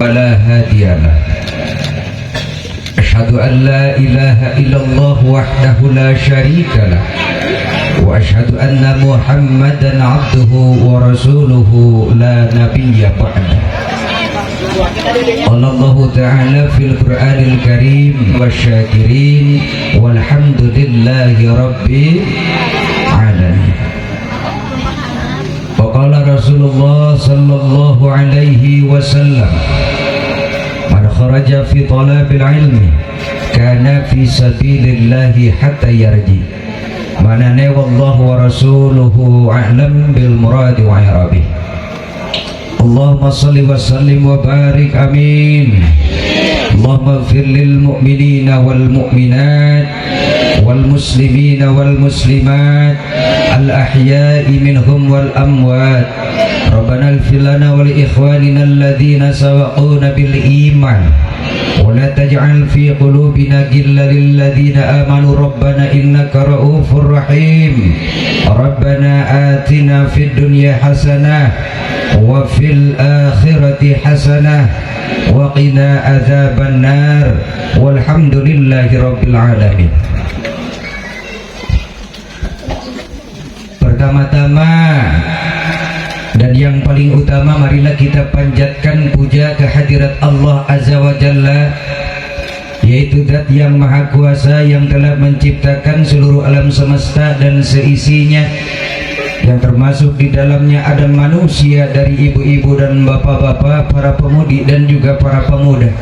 ولا هادي له أشهد أن لا إله إلا الله وحده لا شريك له وأشهد أن محمدا عبده ورسوله لا نبي بعده قال الله تعالى في القرآن الكريم والشاكرين والحمد لله رب العالمين. وقال رسول الله صلى الله عليه وسلم من خرج في طلب العلم كان في سبيل الله حتى يرجع manane wallahu wa rasuluhu a'lam bil murad wa irabi. Allahumma salli wa sallim wa barik amin. Allahumma ighfir lil mu'minina wal mu'minat wal muslimina wal muslimat al ahya'i minhum wal amwat. Rabbana ighfir lana wa li ikhwanina alladhina sabaquna bil iman ولا تجعل في قلوبنا غلا للذين آمنوا ربنا إنك رؤوف رحيم ربنا آتنا في الدنيا حسنة وفي الآخرة حسنة وقنا عذاب النار والحمد لله رب العالمين. Pertama-tama dan yang paling utama, marilah kita panjatkan puja kehadirat Allah Azza wa Jalla, yaitu Zat yang Maha Kuasa yang telah menciptakan seluruh alam semesta dan seisinya, yang termasuk di dalamnya ada manusia dari ibu-ibu dan bapak-bapak, para pemudi dan juga para pemuda.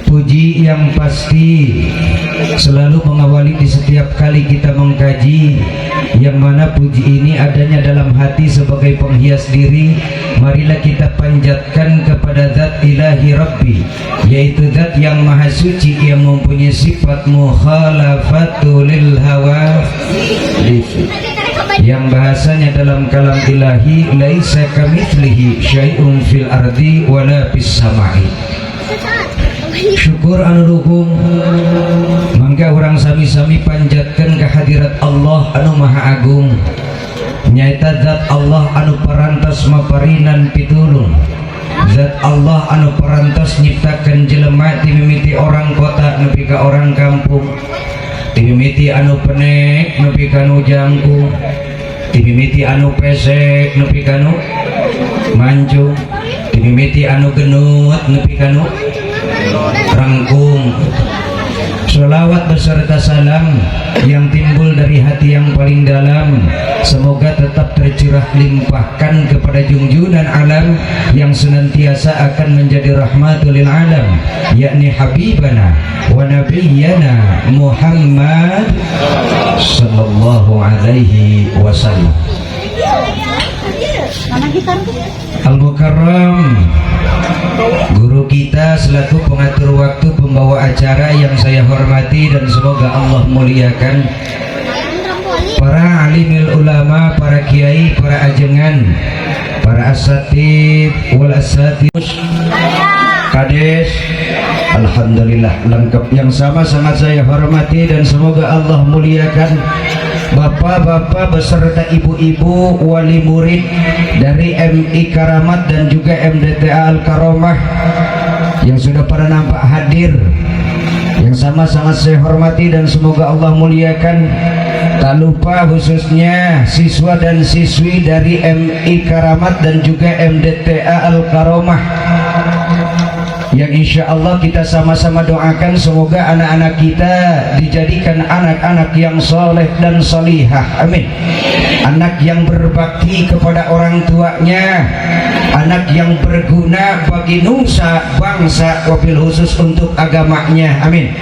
Puji yang pasti selalu mengawali di setiap kali kita mengkaji, yang mana puji ini adanya dalam hati sebagai penghias diri. Marilah kita panjatkan kepada Zat Ilahi Rabbi, yaitu Zat yang Maha Suci, yang mempunyai sifat mukhalafatul lil hawa, yang bahasanya dalam kalam ilahi laisa kamitslihi syai'un fil ardi wala fis samai. Syukur anu luhung mangga urang sami-sami panjatkeun kehadirat Allah anu Maha Agung, nyaeta Zat Allah anu parantos maparinan pitulung, Zat Allah anu parantos nyiptakeun jelema ti mimiti orang kota nepi ka orang kampung, ti mimiti anu penek nepi ka nu jangkung, ti mimiti anu pesek nepi ka nu mancung, ti mimiti anu genut nepi ka nu rangkung. Sholawat beserta salam yang timbul dari hati yang paling dalam semoga tetap tercurah limpahkan kepada junjungan alam yang senantiasa akan menjadi rahmatul lil alam, yakni habibana wa nabiyyana Muhammad sallallahu alaihi wasallam. Al-Mukarram, guru kita selaku pengatur waktu, pembawa acara yang saya hormati dan semoga Allah muliakan, para alimil ulama, para kiai, para ajengan, para asatid wal asatid, kades, alhamdulillah lengkap. Yang sama sangat saya hormati dan semoga Allah muliakan bapak-bapak beserta ibu-ibu wali murid dari MI Karamat dan juga MDTA Al-Karomah yang sudah pada nampak hadir, yang sama sangat saya hormati dan semoga Allah muliakan. Tak lupa khususnya siswa dan siswi dari MI Karamat dan juga MDTA Al-Karomah, yang insya Allah kita sama-sama doakan semoga anak-anak kita dijadikan anak-anak yang soleh dan solihah, amin. Anak yang berbakti kepada orang tuanya, anak yang berguna bagi nusa bangsa, wabil khusus untuk agamanya, amin.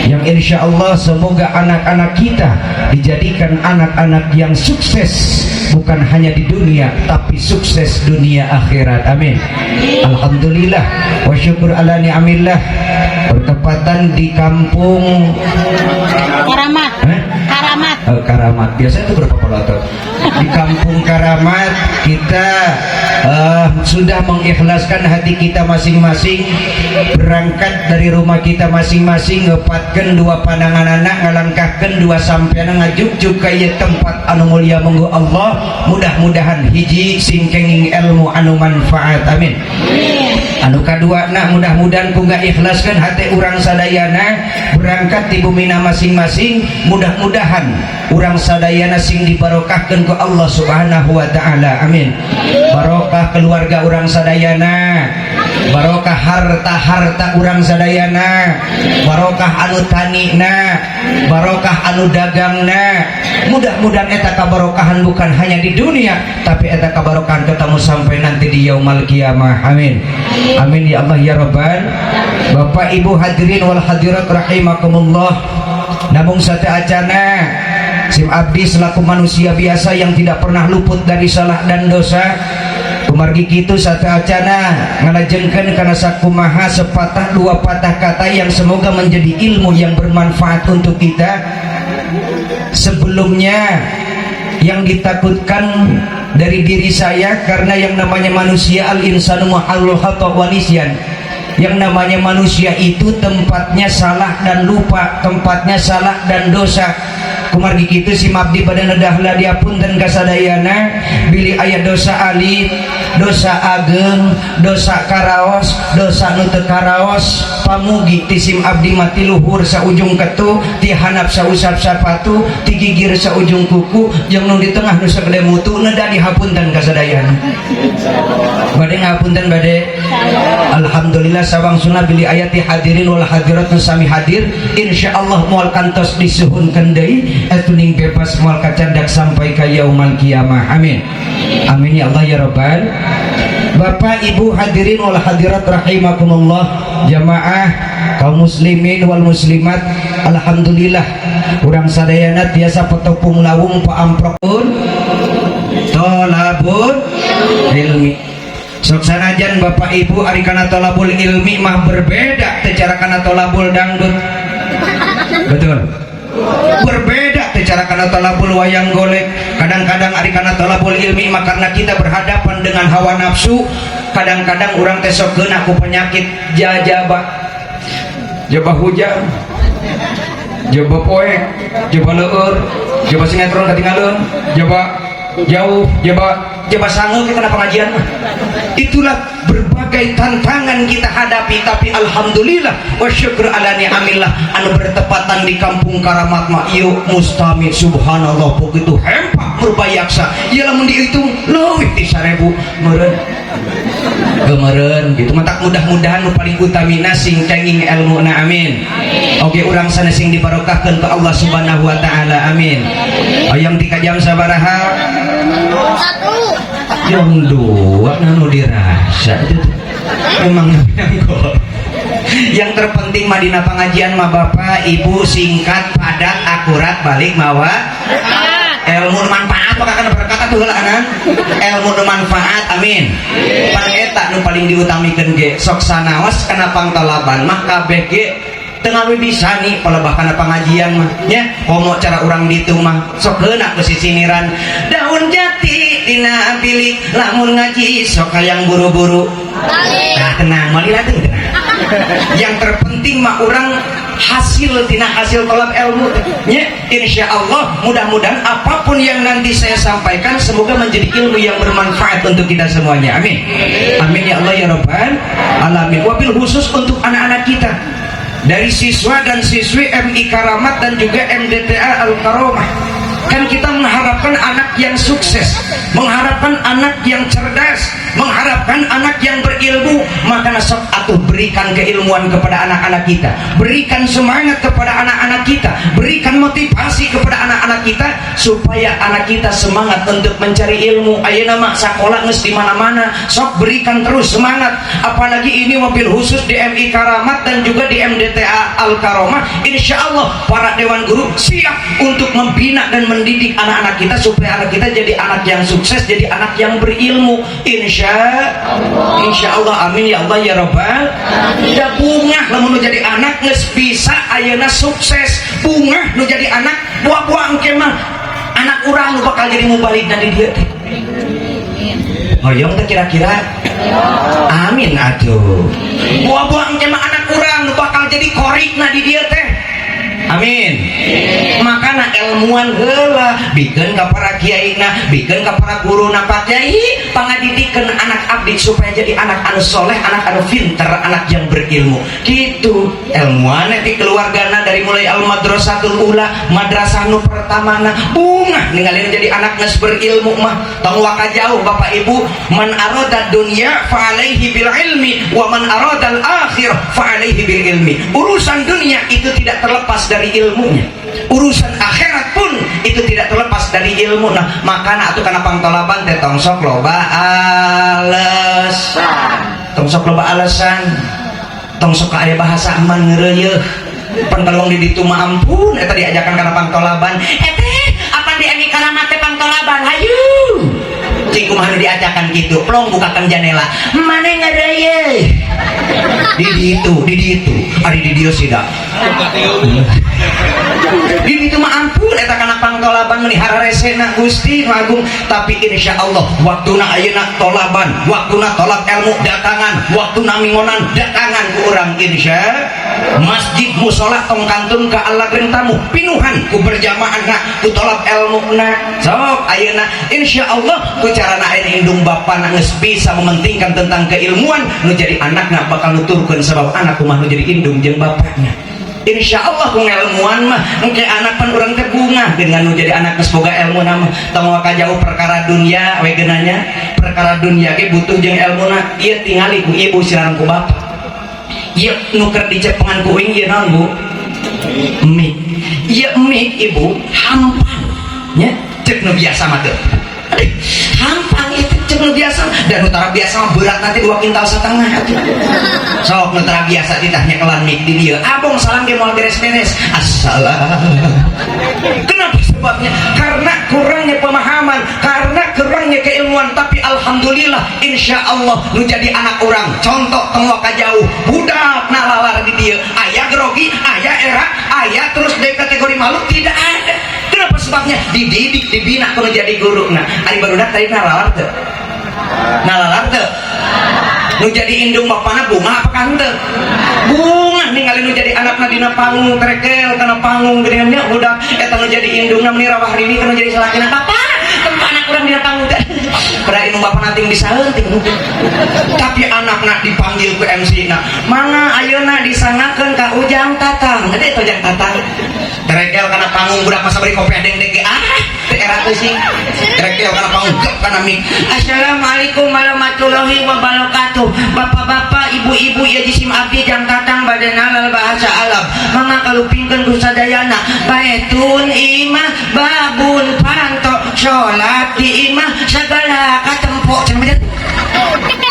Yang insya Allah semoga anak-anak kita dijadikan anak-anak yang sukses, bukan hanya di dunia tapi sukses dunia akhirat, amin. Alhamdulillah wa syukur ala ni'amillah, bertepatan di kampung Karamat. Karamat. Karamat biasanya itu berapa pelatot di kampung Karamat. Kita sudah mengikhlaskan hati kita masing-masing, berangkat dari rumah kita masing-masing, ngepatkan dua pandangan anak, ngalangkahkan dua sampean ngajug ka ieu tempat anu mulia monggo Allah. Mudah-mudahan hiji singkenging ilmu anu manfaat, amin. kaduana mudah-mudahan kunggah ikhlaskan hati urang sadayana berangkat di bumina masing-masing, mudah-mudahan urang sadayana sing dibarokahkeun ku Allah Subhanahu wa taala. Amin. Barokah keluarga urang sadayana, barokah harta-harta urang sadayana, barokah anu tanina, barokah anu dagangna. Mudah-mudahan eta kabarokahan bukan hanya di dunia, tapi eta kabarokahan ketemu sampai nanti di yaumul kiamah. Amin. Amin ya Allah ya Rabbal. Bapak Ibu hadirin wal hadirat rahimakumullah. Namung sateacana sim abdi selaku manusia biasa yang tidak pernah luput dari salah dan dosa, kumargi kitu sateacana ngalajengkeun kana sakumaha sepatah dua patah kata yang semoga menjadi ilmu yang bermanfaat untuk kita. Sebelumnya yang ditakutkan dari diri saya, karena yang namanya manusia al-insanu mahallul khata' wa nisyan. Yang namanya manusia itu tempatnya salah dan lupa, tempatnya salah dan dosa. Kumargi kitu si mabdi pada nedahlah diapunten kasadayana bili aya dosa alif, dosa ageng, dosa karaos, dosa nu teu karaos, pamugi ti sim abdi mati luhur saujung ketu, ti hanap sausap sapatu, ti gigir saujung kuku, jeung nu di tengah nu sagede mutu neda dihapunten kasadayana. Bade ngapunten bade. Alhamdulillah sawang sunah bili ayati hadirin wal hadirat nu sami hadir, insyaallah moal kantos disuhunkeun deui atuning bebas moal kacandak sampai ka yaumul kiamah. Amin. Amin ya Allah ya Rabbal. Bapak Ibu hadirin wal hadirat rahimakumullah, jamaah kaum muslimin wal muslimat, alhamdulillah urang sadayana tiasa petopung lawung paamprokun tolabun ilmi. Sok sanajan Bapak Ibu ari kana tolabul ilmi mah berbeda teh cara kana tolabul dangdut. Betul. Berbeda teh cara kana tolabul wayang golek. Kadang-kadang ari kana tolabul ilmi mah karena kita berhadapan dengan hawa nafsu, kadang-kadang urang teh sok keuna ku penyakit jajaba. Jaba hujan. Jaba poek, jaba leueur, jaba sinetron katinggalun, jaba jauh, jaba sangeul ke kana pengajian mah. Itulah berbagai tantangan kita hadapi, tapi alhamdulillah wa syukur ala ni'amillah anu bertepatan di kampung Karamat mah ieu mustami subhanallah begitu hempak berbayaksa. Ieu lamun dihitung leuwih ti 1000 meureun. Kemarin gitu mentak mudah-mudahan nu paling utamina sing cenging ilmuna. Amin. Oke urang sana sing dibarokahkeun ke Allah Subhanahu wa taala. Amin. Hayang tika jam sabaraha? 1. Jam 2 nanu dirasa itu memang nyangkol. Yang terpenting mah dina pangajian mah Bapak Ibu singkat padat akurat balik mawa ilmu manfaat maka kana berkata tuh anak ilmu manfaat. Amin. Pan eta nu paling diutamikeun ge sok sanaos kana pangtolaban mah kabeh ge tengah bisa nih kalau bahkan pengajian mah nya komo cara orang ditu mah sok heuna ke sisiniran daun jati dina bilik lamun ngaji sok hayang buru-buru nah tenang mali latih tenang. Yang terpenting mah orang hasil tina hasil tolab ilmu nya insyaallah mudah-mudahan apapun yang nanti saya sampaikan semoga menjadi ilmu yang bermanfaat untuk kita semuanya. Amin. Amin ya Allah ya Rabbal alamin. Wabil khusus untuk anak-anak kita dari siswa dan siswi MI Karamat dan juga MDTA Al-Karomah. Kan kita mengharapkan anak yang sukses, mengharapkan anak yang cerdas, mengharapkan anak yang berilmu. Maka sok atuh berikan keilmuan kepada anak-anak kita, berikan semangat kepada anak-anak kita, berikan motivasi kepada anak-anak kita supaya anak kita semangat untuk mencari ilmu. Ayeuna mah sakola geus di mana-mana, sok berikan terus semangat. Apalagi ini mobil khusus di MI Karamat dan juga di MDTA Al-Karomah. Insyaallah para dewan guru siap untuk membina dan mendidik anak-anak kita supaya anak kita jadi anak yang sukses, jadi anak yang berilmu. Insyaallah. Amin ya Allah ya Rabbal. Da bungah lamun nu jadi anak geus bisa ayeuna sukses. Bungah nu jadi anak buah-buah engke mah anak urang nu bakal jadi mubalidna di dieu teh. Hoyong teh kira-kira. Amin atuh. Buah-buah engke mah anak urang nu bakal jadi korikna di dieu teh. Amin. Makana ilmuwan heula bikeun ka para kiaina, bikeun ka para guruna Pak Kiai, pangadidikan anak abdi supaya jadi anak anu soleh, anak anu pinter, anak yang berilmu. Gitu ilmuwan di keluargana dari mulai al madrasatul ula, madrasah nu pertamana bunga ninggalin jadi anak nges berilmu mah tong waka jauh bapak ibu. Man aradad dunya fa alaihi bil ilmi wa man aradal akhirah fa alaihi bil ilmi. Urusan dunia itu tidak terlepas dari ilmunya, urusan akhirat pun itu tidak terlepas dari ilmu. Nah makana atuh kana pangtolaban teh tong sok loba alasan, tong sok aya bahasa aman ngeureuh pentelong di ditu mah ampun eta diajakan kana pangtolaban apa diani karamat teh pangtolaban hayu cing kumaha diajakan kitu plong bukakan jendela mane ngadeuy di ditu ari di dieu sida di ditu mah ampun eta kana pangtolaban melihara resena Gusti Agung. Tapi insyaallah waktuna ayeuna tolaban, waktuna tolak ilmu datangan, waktuna mingonan datangan ku urang insya masjid musola tong kantun ka Allah jeung tamu pinuhan ku berjamaahna ku tolak ilmuna sok ayeuna insyaallah ku carana ayeuna indung bapana geus bisa mementingkan tentang keilmuan nu jadi anakna bakal nuturkeun sabab anak kumaha nu jadi indung jeung bapakna. Insya Allah ku ngelmuan mah engke anak pan urang teh bunga dengan nu jadi anak geus boga ilmu nama tong waka jauh perkara dunia we geunanya perkara dunia ge butuh jeung ilmuna ieu tingali ku ibu siaran ku bapak ieu nu keur dicepengan ku uing ieu naon Bu mik ieu mik ibu hampang nya cek nu biasa mah teu hampang itu cek nu biasa dan utara biasa mah berat nanti 2,5 kintal sok nutara biasa ditanya kelan mik di dia abong salam ge moal beres-beres assalam. Kenapa sebabnya? Karena kurangnya pemahaman, karena kurangnya keilmuan. Tapi alhamdulillah insyaallah nu jadi anak orang contoh tong waka jauh budak nalalar di dia aya grogi aya era aya terus dari kategori malu tidak ada. Kenapa sebabnya? Dididik dibina kudu jadi guru. Nah ari barudak tadi nalalar teu nu jadi indung bapana bunga apa kan teu bunga ningali nu jadi anakna dina panggung trekel kana panggung gedeannya budak eta nu jadi indungna meni rawah rini kana jadi salakina bapak tempat anak urang dina panggung teh pada indung bapana ting disaeuting tapi anakna dipanggil ku MC na mangga ayeuna disangakeun ka Ujang Tatang eta itu Ujang Tatang trekel kana panggung budak masa beri kopi adeng dege teh era teh sing trekel kana panggung gep kana mik assalamualaikum warahmatullahi wabarakatuh. Bapak-bapak, ibu-ibu, ya jisim abdi jang tatang badan halal bahasa alam mangga kalupingkeun ku sadayana baetun imah babun panto salat di imah sagala katempo cenah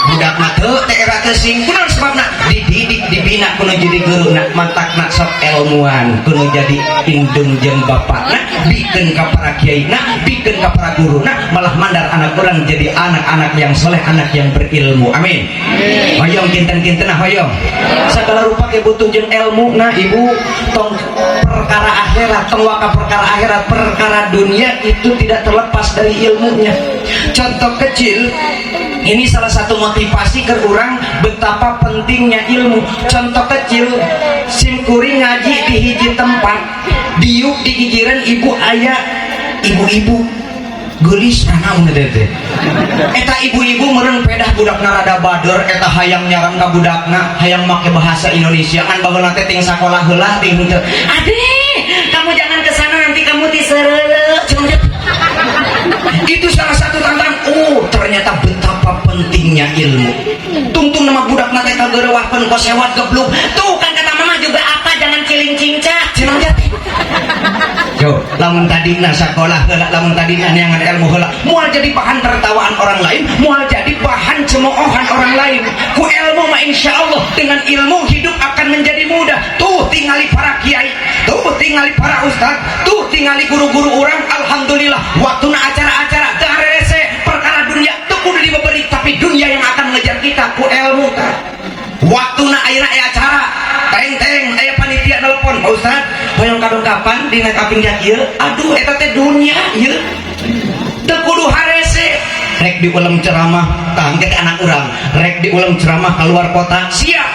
budak mah teu teh era teh sing kunaon sebabna dididik dibina kudu jadi guruna mantakna sok ilmuwan kudu jadi indung jeung bapakna bikeun ka para kiaina bikeun ka para guruna malah mandar anak urang jadi anak-anak yang soleh anak yang berilmu amin hoyong kinten-kinten hoyong sagala rupa ke butuh jeung ilmu nah ibu tong perkara akhirat tong waka perkara akhirat perkara dunia itu tidak terlepas dari ilmunya. Contoh kecil ini salah satu motivasi ke orang betapa pentingnya ilmu. Contoh kecil simkuring ngaji di hiji tempat diuk di gigiran ibu ayah ibu-ibu gelis anak teh eta ibu-ibu meureun pedah budakna rada bader eta hayang nyarang ka budakna hayang make bahasa Indonesia kan baheula teh ting sakola heula ting teu adek kamu jangan kesana nanti kamu disereuleuh itu salah satu tantangan. Oh ternyata betapa pentingnya ilmu. Tungtung nama budak nate kageureuwahkeun kos sewat gebluk tuh kan kata mama juga apa jangan ciling cincak cenah jati yo lamun tadina sakola heula lamun tadina neangan ilmu heula moal jadi bahan tertawaan orang lain moal jadi bahan cemoohan orang lain ku ilmu mah insyaallah dengan ilmu hidup akan menjadi mudah. Tuh tingali para kiai tuh tingali para ustad tuh tingali guru-guru orang alhamdulillah waktuna acara-acara teu rese perkara dunia teu kudu diberi tapi dunia yang akan mengejar kita ku ilmu tah waktuna ayeuna aya acara teng-teng aya panitia nelpon Pak Ustad hoyong kadung kapan dina kaping kieu aduh eta teh dunia ieu teu kudu harese rek diulang ceramah tangke anak urang rek diulang ceramah keluar kota siap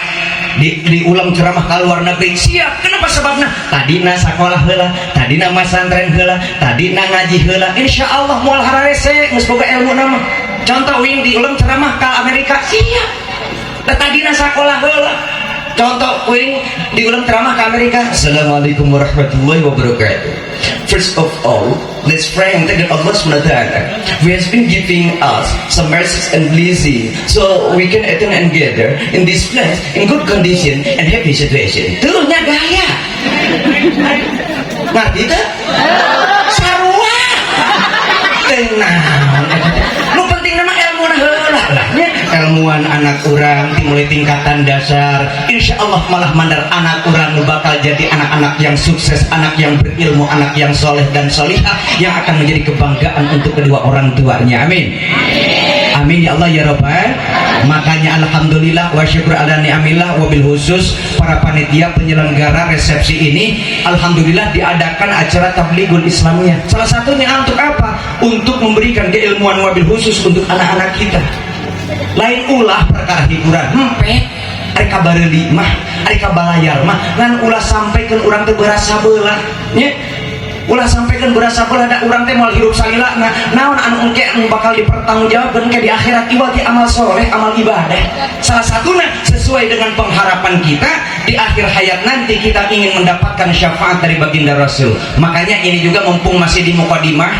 diulang ceramah ke luar negeri siap. Kenapa sebabnya tadina sakolah heula tadina masantren heula tadina ngaji heula insyaallah moal hararese geus boga ilmu nama contoh wing di ulang ceramah ke Amerika siap tadina sekolah heula contoh wing di ulang ceramah ke Amerika. Assalamualaikum warahmatullahi wabarakatuh. First of all, let's pray and thank Allah SWT who has been giving us some mercies and blessing so we can attend and gather in this place in good condition and happy situation. Turunnya gaya ngerti tak? Sarua tenang lu penting nama ilmu nah heula lah ilmuwan anak orang dimulai tingkatan dasar insya Allah malah mandar anak orang lu bakal jadi anak-anak yang sukses, anak yang berilmu, anak yang soleh dan solihah yang akan menjadi kebanggaan untuk kedua orang tuanya. Amin amin ya Allah ya Rabbal. Makanya alhamdulillah wa syukur ala ni'amillah, wabil khusus para panitia penyelenggara resepsi ini alhamdulillah diadakan acara tablighul Islamiyah. Salah satunya untuk apa? Untuk memberikan keilmuan wabil khusus untuk anak-anak kita. Lain ulah perkara hiburan ari kabareuli mah ari kabalayar mah ngan ulah sampaikan urang teu berasa beulah nya ulah sampaikan berasa beulah da urang teh moal hirup salila naon anu engke anu bakal dipertanggungjawabkeun ke di akhirat ieu ti amal soleh amal ibadah. Salah satunya sesuai dengan pengharapan kita di akhir hayat nanti kita ingin mendapatkan syafaat dari baginda Rasul. Makanya ini juga mumpung masih di mukadimah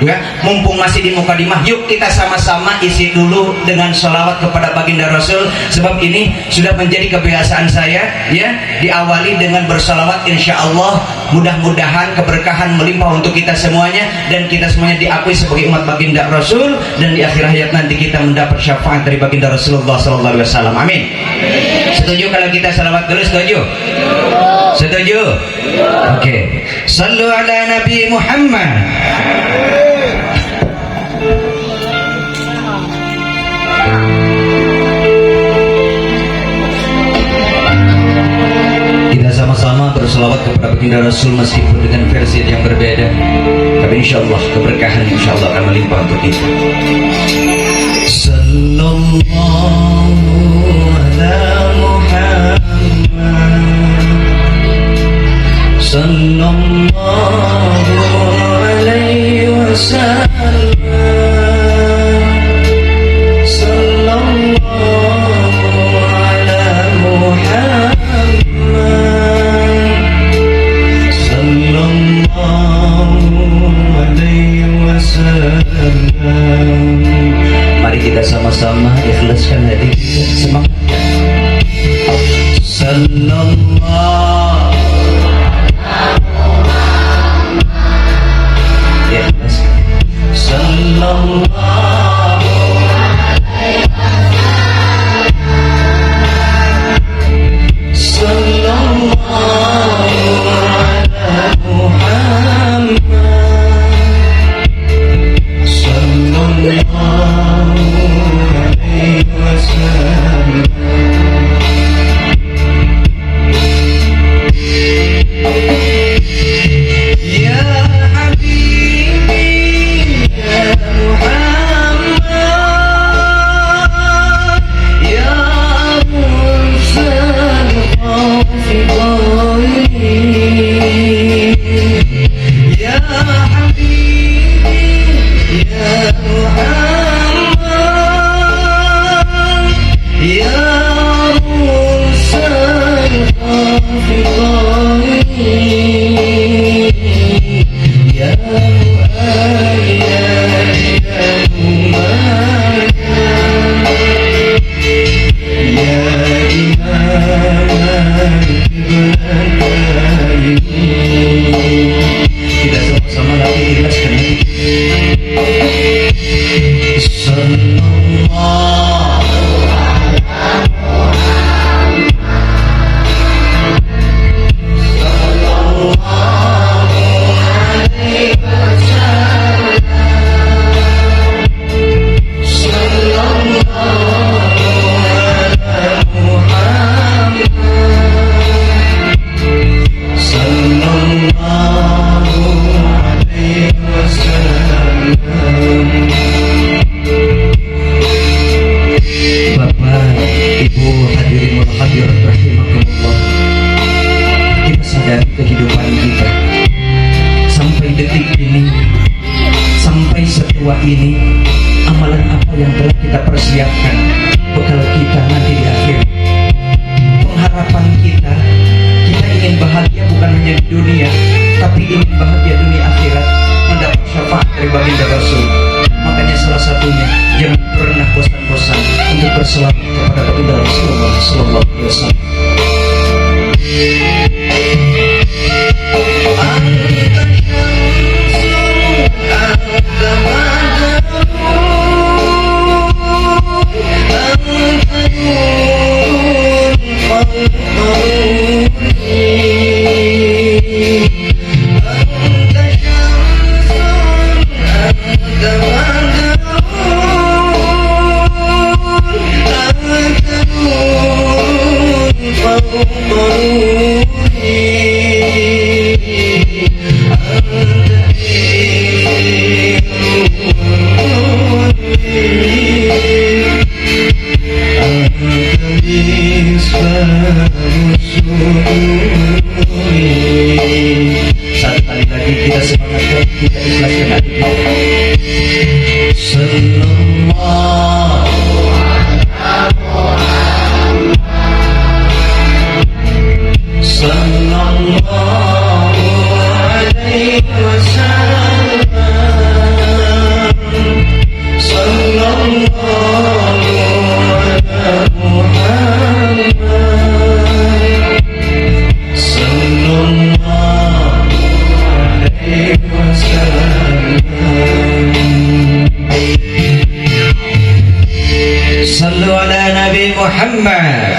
ya, mumpung masih di mukadimah, yuk kita sama-sama isi dulu dengan sholawat kepada baginda Rasul. Sebab ini sudah menjadi kebiasaan saya ya, diawali dengan bersolawat. Insya Allah mudah-mudahan keberkahan melimpah untuk kita semuanya dan kita semuanya diakui sebagai umat baginda Rasul dan di akhir hayat nanti kita mendapat syafaat dari baginda Rasulullah SAW. Amin. Setuju kalau kita salawat dulu? Setuju? Setuju? Oke. Sallu ala Nabi Muhammad. Kita sama-sama berselawat kepada baginda Rasul meskipun dengan versi yang berbeda, tapi insya Allah keberkahan insya Allah akan melimpah untuk kita. Sallallahu ala Muhammad, sallallahu alaihi wasallam, sallallahu ala Muhammad, sallallahu alaihi wasallam. Mari kita sama-sama ikhlaskan hati kita, semangat. Sallallahu ikhlas. Sallallahu alaihi wasallam, sallallahu ala Muhammad, sallallahu alaihi wasallam. Ya Habibi ya Muhammad, ya Mursal Qafiqai, ya Habibi ya Muhammad, ya Mursal Qafiqai, ya mu'ayyad ya mu'ayyad, ya imam al-qiblatain. Kita sama-sama lagi ikhlaskan ini. Kehidupan kita sampai detik ini, sampai setelah tua ini, amalan apa yang telah kita persiapkan bekal kita nanti di akhir. Pengharapan kita ingin bahagia bukan hanya di dunia, tapi ingin bahagia dunia akhirat, mendapat syafaat dari baginda Rasul. Makanya salah satunya, jangan pernah bosan-bosan untuk berselawat kepada baginda Rasulullah sallallahu alaihi wasallam. Satu kali lagi kita semangatkan, kita ikhlaskan hati kita. Sallu ala Nabi Muhammad.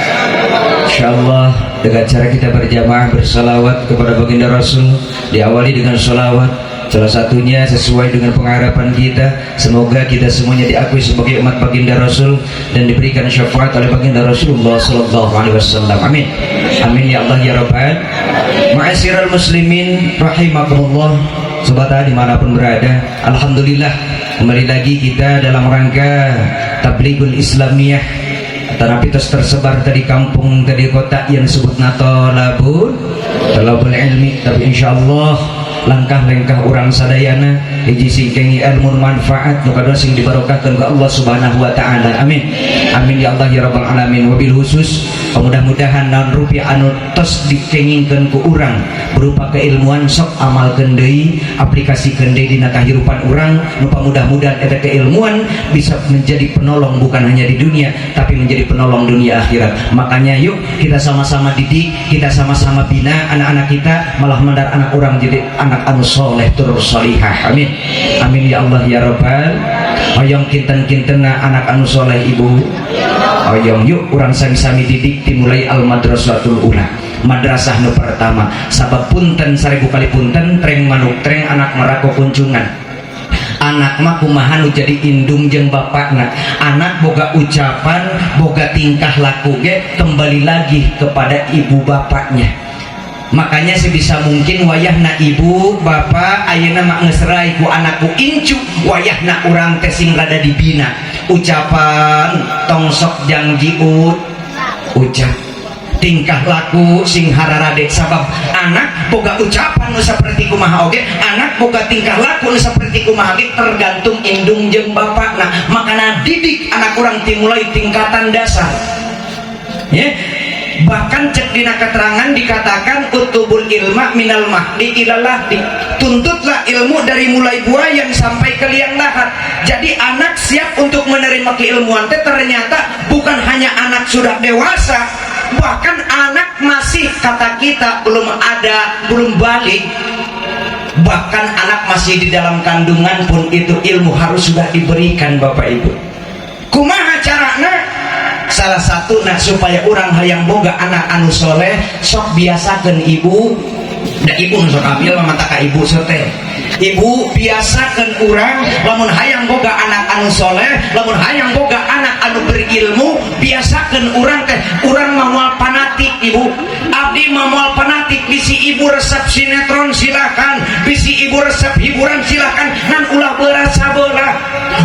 InsyaAllah dengan cara kita berjamaah bersalawat kepada baginda Rasul, diawali dengan salawat. Salah satunya sesuai dengan pengharapan kita, semoga kita semuanya diakui sebagai umat baginda Rasul dan diberikan syafaat oleh baginda Rasulullah sallallahu alaihi wasallam. Amin. Amin ya Allah ya Rabbal. Ma'asyiral muslimin rahimakumullah, sobat dimanapun berada, alhamdulillah kembali lagi kita dalam rangka Tablighul Islamiyah. Tetapi tersebar dari kampung, dari kota yang disebut Talabul ilmi. Tapi insyaallah langkah-langkah orang sadayana hiji singkengi ilmu manfaat nu kadua sing dibarokahkeun ku Allah Subhanahu wa taala. Amin. Amin ya Allah ya rabbal alamin. Wabil khusus mudah-mudahan naon rupiah anu tos dikengingkeun ku urang berupa keilmuan sok amalkeun deui, aplikasikeun deui dina kahirupan urang, nu mudah-mudahan eta keilmuan bisa menjadi penolong bukan hanya di dunia tapi menjadi penolong dunia akhirat. Makanya yuk kita sama-sama didik, kita sama-sama bina anak-anak kita, malah mandar anak orang jadi anak anu soleh tur solihah. Amin. Amin ya Allah ya Rabbal. Hoyong kinten-kintena anak anu soleh ibu, hoyong yuk urang sami-sami didik dimulai al madrasatul ula, madrasah nu pertama. Sabab punten 1000 kali punten treng manuk treng anak merako kunjungan. Anak mah kumaha nu jadi indung jeung bapakna. Anak boga ucapan, boga tingkah laku ge kembali lagi kepada ibu bapaknya. Makanya sebisa mungkin wayahna ibu bapak ayeuna mak ngesrai ku anakku incu, wayahna urang teh sing rada dibina. Ucapan tong sok jangjiut ucap, tingkah laku sing hararade. Sabab anak boga ucapan nu saperti kumaha oge, anak boga tingkah laku nu saperti kumaha oge tergantung indung jeung bapakna. Makana didik anak urang dimulai tingkatan dasar. Ya. Bahkan cek dina keterangan dikatakan utubul ilma minal mahdi ilal lahdi, tuntutlah ilmu dari mulai buayan sampai ke liang lahat. Jadi anak siap untuk menerima keilmuan ternyata bukan hanya anak sudah dewasa, bahkan anak masih kata kita belum balik, bahkan anak masih di dalam kandungan pun itu ilmu harus sudah diberikan Bapak Ibu. Kumaha carana? Salah satu supaya orang hayang boga anak anu soleh sok biasakeun ibu, da ibu nu sok ambil mah ka ibu sote. Ibu biasakeun urang lamun hayang boga anak anu soleh, lamun hayang boga anak anu berilmu, biasakeun urang teh urang mah moal fanatik ibu. Abdi mah moal fanatik, bisi ibu resep sinetron silakan, bisi ibu resep hiburan silakan, nan ulah beura sabeula.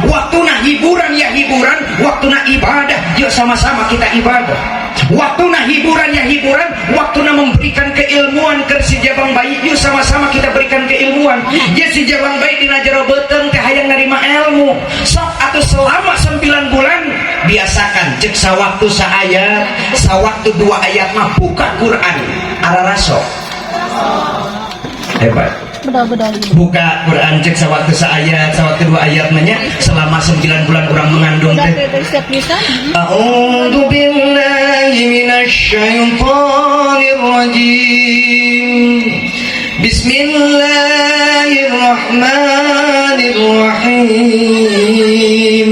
Waktuna hiburan ya hiburan, waktuna ibadah yuk sama-sama kita ibadah. Waktuna hiburan ya hiburan, waktuna memberikan keilmuan ke si jabang bayi. Yuk sama-sama kita berikan keilmuan. Ya si jabang bayi dina jero beuteung teh hayang narima ilmu. Sok atuh selama 9 bulan biasakan cek sawaktu saayat, sawaktu 2 ayat mah buka Quran. Araraso. Hebat. Buka Quran cek sewaktu seayat sewaktu 2 ayat nanya selama 9 bulan orang mengandung teh. A'udzu billahi minasyaitonir rajim. Bismillahirrahmanirrahim.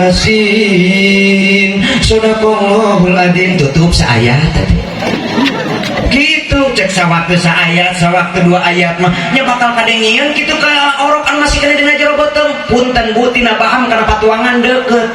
Yasin. Sadaqallahul adzim. Tutup seayat tadi. Gitu cek sawaktu saayat sawaktu 2 ayat mah nya bakal kadengieun kitu ka orokan masih kena dina jero beuteung. Punten Bu tina paham kana patuangan deukeut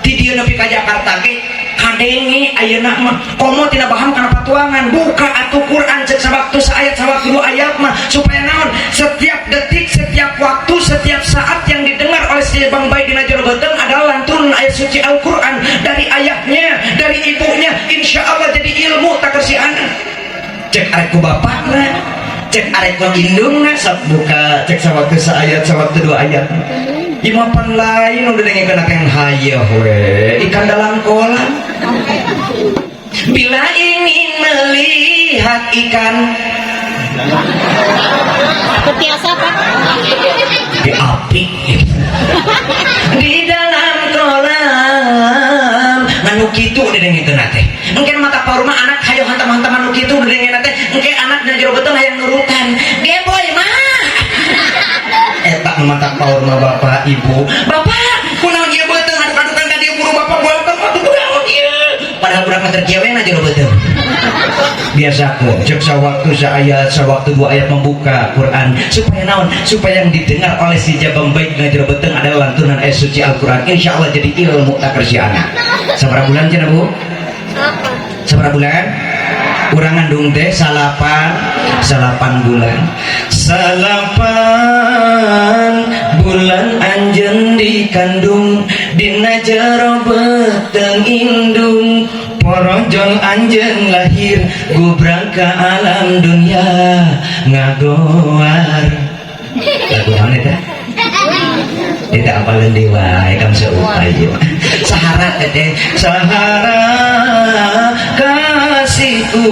ti dieu nepi ka Jakarta ge kadenge ayeuna mah komo tina paham kana patuangan. Buka atuh Quran cek sawaktu saayat sawaktu 2 ayat mah supaya naon setiap detik setiap waktu setiap saat yang didengar oleh si bang bayi dina jero beuteung adalah lantunan ayat suci Al-Qur'an dari ayahnya dari ibunya insyaallah jadi ilmu tak kersi anak. Cek arek ku bapakna, cek arek ku indungna, sok buka cek sawaktu saayat sawaktu 2 ayat. Imapan lain udah dengekeun yang hayah we ikan dalam kolam. Bila ingin melihat ikan Petiasa Pak. di api di dalam kolam nganu kitu udah dengekeun teh. Engke mata paurma anak hayo hantam-hantam anu kitu udah dengekeun teh. Engke anak dan jero beuteung hayang nurutan. Ge boy mah. Eta mata paurma bapak ibu. Bapak, kunaon ieu beuteung aduk-adukan ka dieu guru bapak bolong atuh kunaon ieu. Padahal budak mah kerja we na jero beuteung. Biasaku cek sawaktu saayat sawaktu 2 ayat membuka Quran supaya naon supaya yang didengar oleh si jabang baik dina jero beuteung adalah lantunan ayat suci Al-Qur'an. Insyaallah jadi ilmu tak kersi anak. Sabaraha bulan cenah Bu? Sabaraha bulan? Urang ngandung teh salapan bulan. Salapan bulan anjeun dikandung dina jero beuteung indung. Porojol anjeun lahir gubrang ka alam dunia ngagoar. Lagu mana eta? Eta apaleun dewa kam seupayu. Sahara teh sahara kasihku.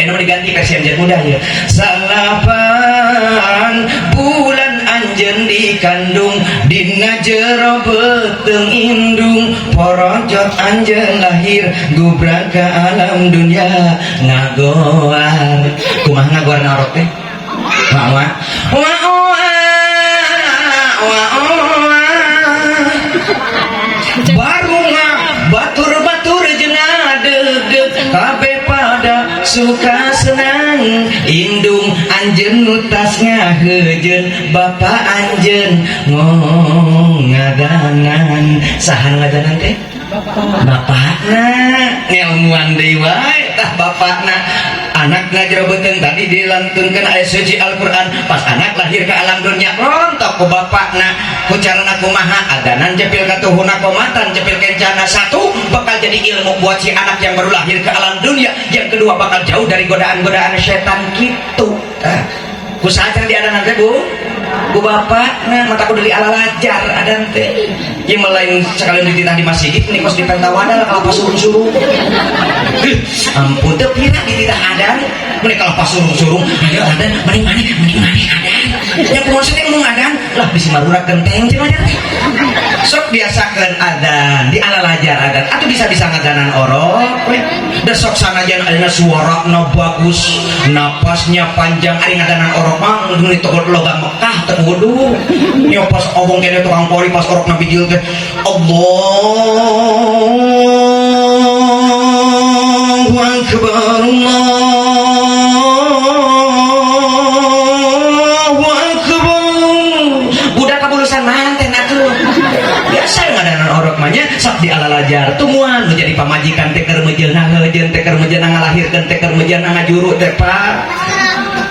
Eno diganti versi anjeun mudah ya. Salapan bulan anjeun dikandung dina jero beuteung indung. Porojot anjeun lahir gubrang ka alam dunia ngagoar. Kumaha ngagoarna orok teh? Wa barunga batur-batur jenah deg-deg kabeh pada suka senang indung anjeun nutas ngaheujeun bapak anjeun ngadanan. Saha ngadanan teh? Bapakna ngelmuan deui wae tah bapakna. Anakna jero beuteung tadi dilantunkeun ayat suci Al-Qur'an pas anak lahir ke alam dunia rontok ku bapakna ku carana kumaha adanan jepil ka tuhuna komatan jepil kencana. Satu bakal jadi ilmu buat si anak yang baru lahir ke alam dunia, yang kedua bakal jauh dari godaan-godaan setan gitu. Ku saja di adanan teh Bu ku bapakna mata ku deuli ala lajar adan teh ieu melain sekali dititah di masjid ini kos di Pentawana kalau pas suruh-suruh ampun teu pira dititah adan mun kalau pas suruh-suruh ayo adan mending maneh adan nya kumaha teh mun adan lah bisi marurak genteng cenah adan sok biasakeun adan di ala lajar adan atuh bisa-bisa ngadanan orok we da sok sanajan ayeuna suarana bagus napasnya panjang ari ngadanan orok mah kudu ditokot logam Mekah teu kudu nya pas omong kene tukang pori pas orok nabi jil teh Allahu akbar Allahu akbar budak kabulusan manten atuh biasa ngadanan orok mah nya sok di ala lajar tumuan menjadi pamajikan teh keur mejeunna ngeujeun teh keur mejeunna ngalahirkeun teh keur mejeunna ngajuru teh Pak.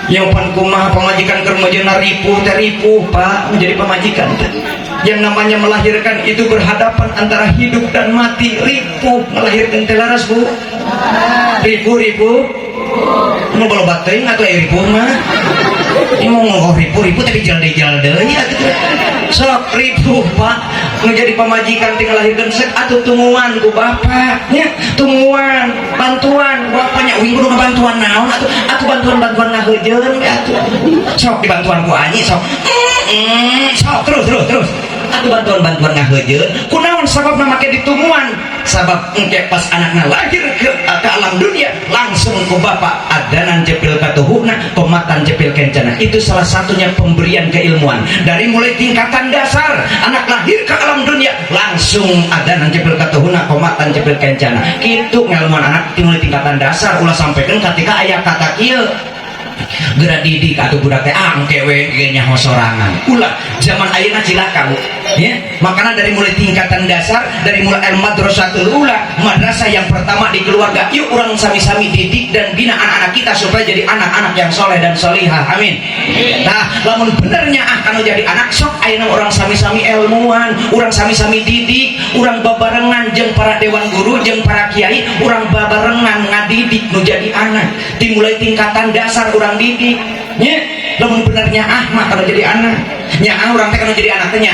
Yang pan kumaha pamajikan keur mejeunna ripuh teh ripuh Pak menjadi pamajikan teh. Yang namanya melahirkan itu berhadapan antara hidup dan mati. Ripuh melahirkan telaras bu. Ripuh mau bawa baterai atau ripuh mah. Ini mau ngomong ripuh tapi jalde ya sok ripuh pak menjadi pemajikan tinggal lahirkan sek atau tumuan ku bapaknya tumuan bantuan bapaknya wing kudu bantuan naon atau bantuan ngahejeun atuh sok dibantuan ku anyi sok terus atau bantuan ngahejeun kunaon sabab make ditumuan sabab engke pas anakna lahir ke alam dunia langsung ku bapak adanan cepil katuhuna komatan cepil kencana. Itu salah satunya pemberian keilmuan dari mulai tingkatan dasar anak lahir ke alam dunia langsung adanan cepil katuhuna komatan cepil kencana. Kitu ngelmuan anak mulai tingkatan dasar ulah sampaikan ketika ayat kata kieu gerak didik atau budak teh angkewe kayaknya sorangan ulah zaman ayeuna cilaka bu ya makanya dari mulai tingkatan dasar dari mulai madrasatul ula madrasah yang pertama di keluarga yuk orang sami-sami didik dan bina anak-anak kita supaya jadi anak-anak yang soleh dan solihah amin. Nah lamun benernya kalau jadi anak sok ayeuna orang sami-sami ilmuwan orang sami-sami didik orang babarengan jeung para dewan guru jeung para kiai orang babarengan ngadidik nu jadi anak dimulai tingkatan dasar orang didik nya lamun benernya mah kalau jadi anak nya orang teh kalau jadi anak teh nya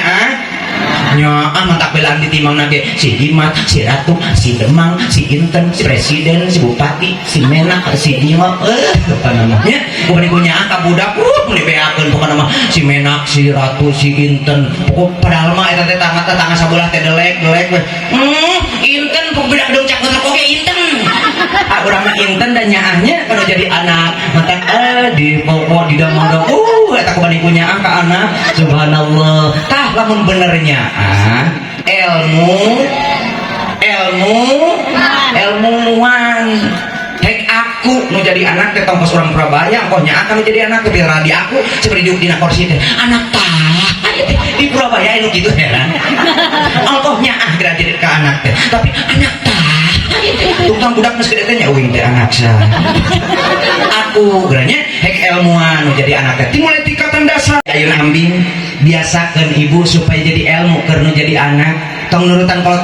mantap belaan ditimang nage si Dimat, si Ratu, si Demang, si Inten, si Presiden, si Bupati, si Menak, si Dima apa namanya bukan ikunya budak melibeakeun pokoknya nama si Menak, si Ratu, si Inten pokok padahal mah eta teh tangga sabelah teh delek Inten pokok bedak dong cak oke Inten urang Inten dan nyaahnya kalau jadi anak mata di pokok di damang eta kumaha ikunya ka anak subhanallah tah lamun benernya ilmuwan hek aku mau jadi anak teh tongkos orang Purabaya engkonya akan jadi anak teh biar di aku seperti duduk dina kursi teh anak tah di Purabaya anu gitu heran engkonya gerak jadi ke anak teh tapi anak tah tukang budak geus gede teh nya uing teh anak sa aku geraknya hek ilmuwan mau jadi anak teh dimulai tingkatan dasar ayeuna ambing biasakan ibu supaya jadi ilmu karena jadi anak tong nurutan kolot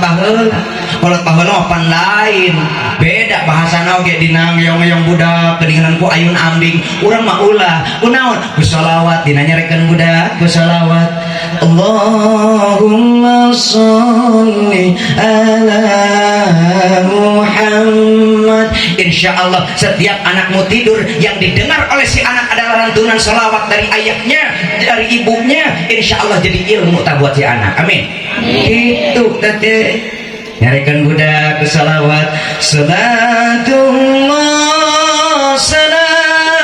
baheula pan lain beda bahasana oge dina ngeyong-ngeyong budak kedinginan ku ayun ambing urang mah ulah kunaon ku shalawat dina nyarekeun budak ku shalawat Allahumma sholli ala Muhammad. Insyaallah setiap anakmu tidur yang didengar oleh si anak adalah lantunan shalawat dari ayahnya dari ibunya insyaallah jadi ilmu tak buat si anak amin. Itu tadi nyarikan budak ke salawat salatullah salamullah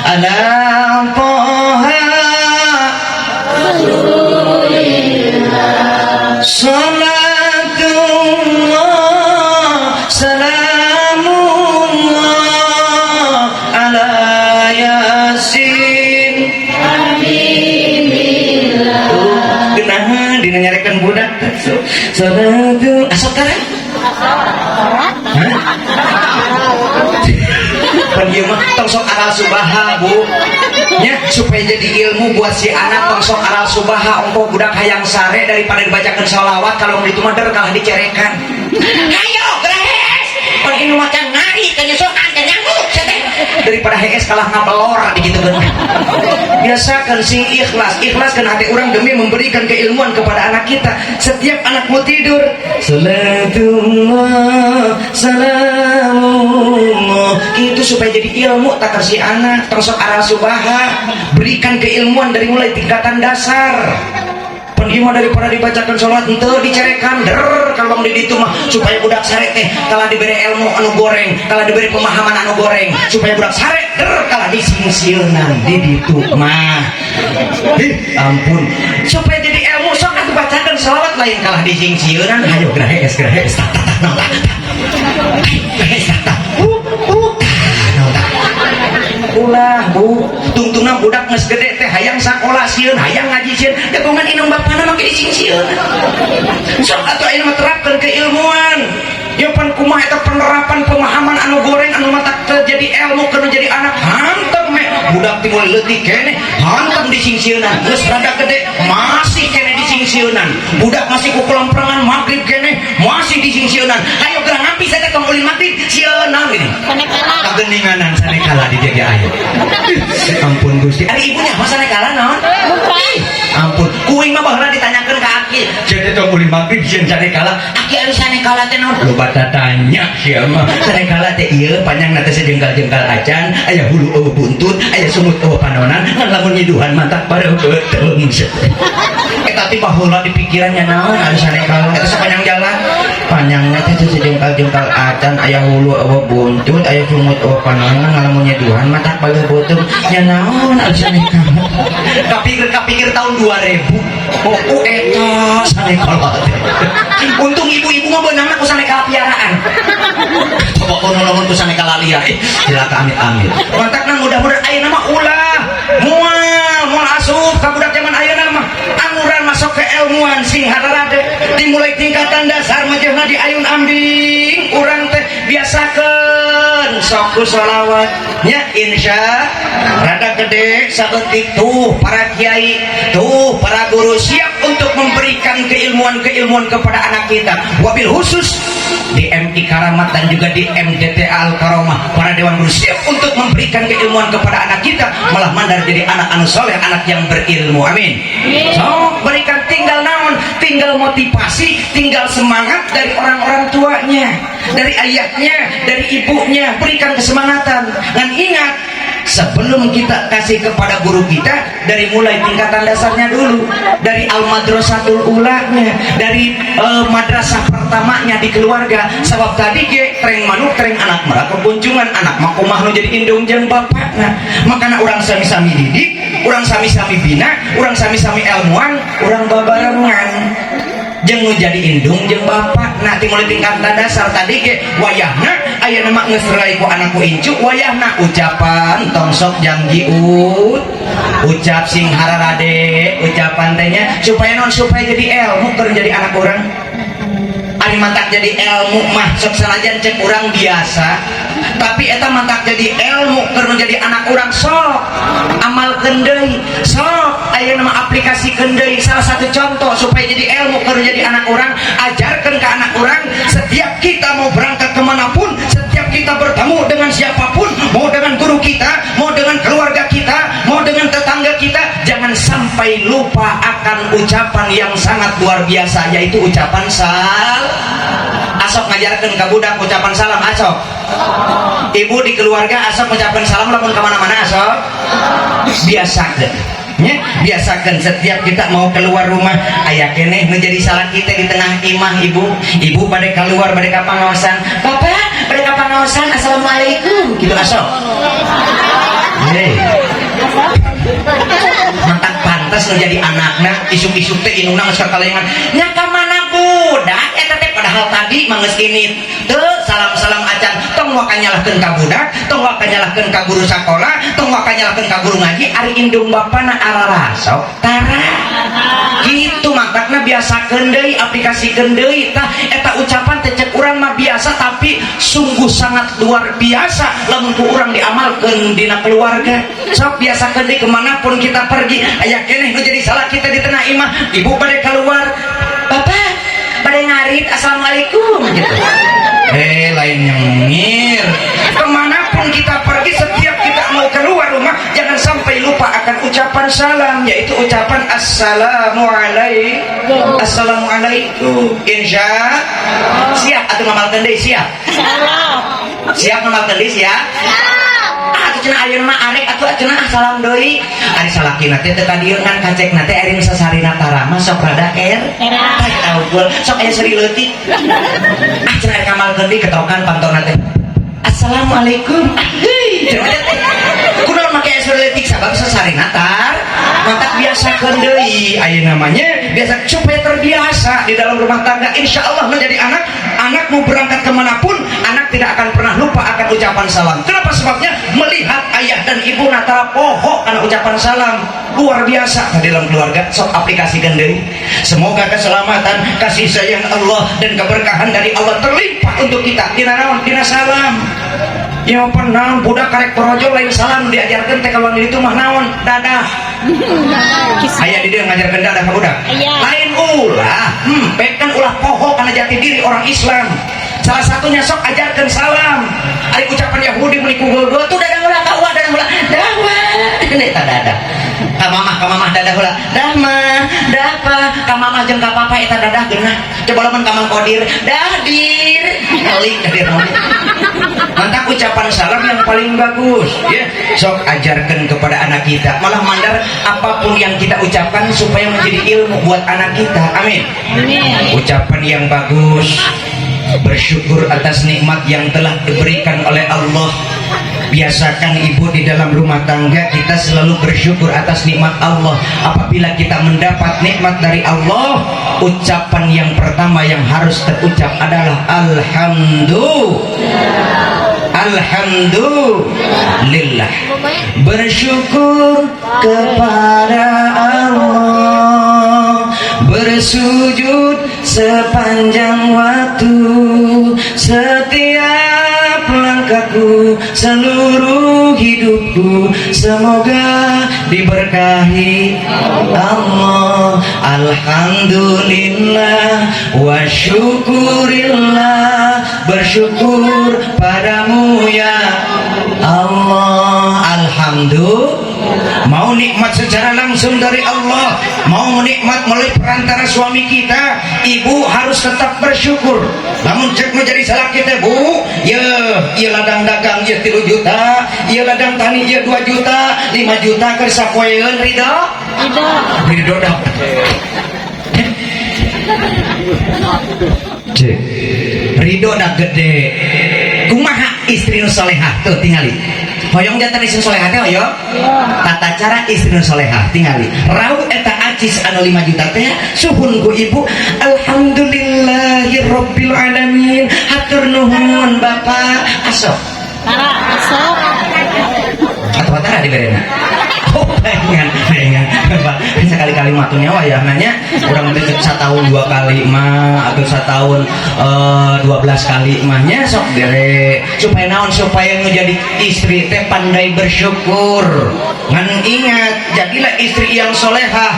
ala toha rasulillah salatullah salamullah ala yasin dina nyarekan budak salatu asal karang pergi mah tong sok aral subaha bu nya supaya jadi ilmu buat si anak tong sok aral subaha engko budak hayang sare daripada dibacakan sholawat kalau itu mah kalah dicerekan ayo geres pergi nu macan ngari kenyesokan kenyanguk daripada hees kalah ngabelor gitu kan biasakan sing ikhlas kan hati orang demi memberikan keilmuan kepada anak kita setiap anakmu tidur salatullah salamullah itu supaya jadi ilmu tak kasih anak tersok arah subaha berikan keilmuan dari mulai tingkatan dasar penghima daripada dibacakan sholat itu dicerekan kalau di itu mah supaya budak sare teh kalau diberi ilmu anu goreng kalau diberi pemahaman anu goreng supaya budak sare kalau disingsieunan di itu mah ampun supaya jadi ilmu sok atuh bacakan sholawat lain kalah disingsieunan hayo grahes ulah bu tungtungna budak geus gede teh hayang sakola sieun hayang ngaji sieun dagongan inung bapana make disingsieuan sok atuh ayeuna terapkeun keilmuan ya pan kumaha eta penerapan pemahaman anu goreng anu mata jadi ilmu kana jadi anak hantep me budak budak timur leutik kene hantam di singsieunan geus rada gede masih kene di singsieunan budak masih ku kelemprengan magrib kene masih di singsieunan ayo gerang ngapi saya teh ulin magrib sieunang gini kageninganan sanekala di jaga ayo ampun Gusti ari ibunya mah sanekala naon ampun kuing mah baheula ditanyakeun ka aki jadi tong ulin magrib sieun sanekala aki anu sanekala teh naon loba tanya sia mah sanekala teh ieu panjangna teh sejengkal-jengkal acan aya hulu eueuh buntut aya sumut eueuh panonan ngan lamun nyiduhan mata bareu beuteung eta teh baheula di pikirannya naon anu sanekala eta sapanjang jalan panjangna teh sejengkal-jengkal acan aya hulu eueuh buntut aya sumut eueuh panonan ngan lamun nyiduhan mata bareu beuteung nya naon anu sanekala kapikir tahun 2000 oh eta sanekala untung ibu-ibu mah beunangna ku sanekala piaraan coba kono lamun ku sanekala liar cilaka amit-amit mantakna mudah-mudahan ayeuna mah ulah moal asup ka budak zaman ayeuna mah anuran masuk ke ilmuan sing hararade dimulai tingkatan dasar majehna di ayun ambing urang teh biasakeun sok ku sholawat nya insya rada gede saeutik tuh para kiai tuh para guru siap untuk memberikan keilmuan kepada anak kita wabil khusus di MI Karamat dan juga di MDT Al Karomah para dewan guru siap untuk memberikan keilmuan kepada anak kita malah mandar jadi anak anu soleh anak yang berilmu amin so berikan tinggal naon tinggal motivasi tinggal semangat dari orang-orang tuanya dari ayahnya dari ibunya berikan kesemangatan dan ingat sebelum kita kasih kepada guru kita dari mulai tingkatan dasarnya dulu dari al-madrasatul ulanya dari madrasah pertamanya di keluarga sebab tadi ge treng manuk treng anak merah kekunjungan anak makumah nu jadi indung jeung bapakna makana urang sami-sami didik urang sami-sami bina urang sami-sami ilmuwan urang babarengan jeung nu jadi indung jeung bapak nah mulai tingkatan dasar tadi ge wayahna aya nama geus rai ku anakku incu wayahna ucapan tongsok janji ucap sing hararade ucapan tehnya supaya non supaya jadi ilmu keur jadi anak orang ari mantak jadi ilmu mah sok sanajan cek urang biasa tapi eta mantak jadi ilmu keur jadi anak urang sok amalkeun deui sok aya nama aplikasi deui salah satu contoh supaya jadi ilmu keur jadi anak urang ajarkeun ke anak urang setiap kita mau berangkat kemanapun setiap kita bertemu dengan siapapun mau dengan guru kita mau dengan keluarga kita mau dengan tetangga kita jangan sampai lupa akan ucapan yang sangat luar biasa yaitu ucapan asok ngajarkeun ka budak ucapan salam asok ibu di keluarga asok ucapan salam lamun ka mana-mana asok biasakeun nya biasakeun setiap kita mau keluar rumah aya keneh nu jadi salah kita di tengah imah ibu bade keluar bade ka pangaosan bapak bade ka pangaosan assalamualaikum gitu asok mantak pantas nu jadi anakna isuk-isuk teh inungna geus kakalengan nya ka mana budak eta teh padahal tadi mah geus kinit teu salam-salam acan tong wa kanyalahkeun ka budak tong wa kanyalahkeun ka guru sakola tong wa kanyalahkeun ka guru ngaji ari indung bapana ararasok tara gitu makna biasakeun deui aplikasikeun deui tah eta ucapan teh cek urang mah biasa tapi sungguh sangat luar biasa lamun ku urang diamalkeun dina keluarga sok biasakeun deui kemanapun kita pergi aya keneh nu jadi salah kita di tengah imah ibu bade keluar bapak bade ngarit assalamualaikum gitu lain nyengir kemanapun kita pergi setiap kita mau keluar rumah jangan sampai lupa akan ucapan salam yaitu ucapan assalamualaikum insya siap atau ngamalkeun deui siap siap ngamalkeun deui siap cenah ayeuna mah arek atuh cenah salam deui ari salakina teh teu kadieu ngan kacekna teh ari sasarina tarama sok rada ai taugul sok aya seri leutik cenah kamalkeun deui ketokan pantona teh assalamualaikum kunaon make seri leutik sabab sasarina tar mantak biasakeun deui aya namanya biasa supaya terbiasa di dalam rumah tangga insyaallah menjadi anak mau berangkat kemanapun anak tidak akan pernah lupa akan ucapan salam. Kenapa sebabnya? Melihat ayah dan ibu natara pohok karena ucapan salam luar biasa di dalam keluarga. Sok aplikasikan deui. Semoga keselamatan, kasih sayang Allah dan keberkahan dari Allah terlimpah untuk kita. Tina naon? Tina salam. ya pernah budak karek porojo lain salam diajarkan teh kalau itu mah naon dadah aya di dia ngajarkan dadah ka budak lain ulah kan ulah poho kana jati diri orang Islam salah satunya sok ajarkan salam ari ucapan Yahudi meniku geuleuh tuh dadah ulah ka ulah dadah ulah eta dadah ka mamah dadah ulah dah mah dah pa ka mamah jeung ka papa eta dadah geunah coba lamun ka Mang Kodir dadir kali dadir mantap ucapan salam yang paling bagus ya sok ajarkan kepada anak kita malah mandar apapun yang kita ucapkan supaya menjadi ilmu buat anak kita amin ucapan yang bagus bersyukur atas nikmat yang telah diberikan oleh Allah. Biasakan ibu di dalam rumah tangga kita selalu bersyukur atas nikmat Allah. Apabila kita mendapat nikmat dari Allah, ucapan yang pertama yang harus terucap adalah Alhamdulillah. Bersyukur kepada Allah, bersujud sepanjang waktu, setiap langkahku, seluruh hidupku, semoga diberkahi Allah. Alhamdulillah wa syukurillah, bersyukur padamu ya Allah. Alhamdulillah. Mau nikmat secara langsung dari Allah, mau nikmat melalui perantara suami kita, ibu harus tetap bersyukur. Namun cek menjadi salah kita bu, ya ladang dagang ya 3 juta, ya ladang tani ya 2 juta, 5 juta kersapoeun ridho dah. Cek ridho dah gede. Kumaha istri nu salehah tuh tingali. Hoyong jantan istri solehah teh hoyong tata cara istri solehah tingali raud eta acis anu 5 juta teh suhun ku ibu alhamdulillahirabbil alamin hatur nuhun bapak asok atau tara di berena pengen sekali-kali matunya wah ya nanya kurang lebih 1 tahun 2 kali mah atau 1 tahun 12 kali mahnya sok dere supaya naon supaya menjadi istri teh pandai bersyukur ngan ingat jadilah istri yang solehah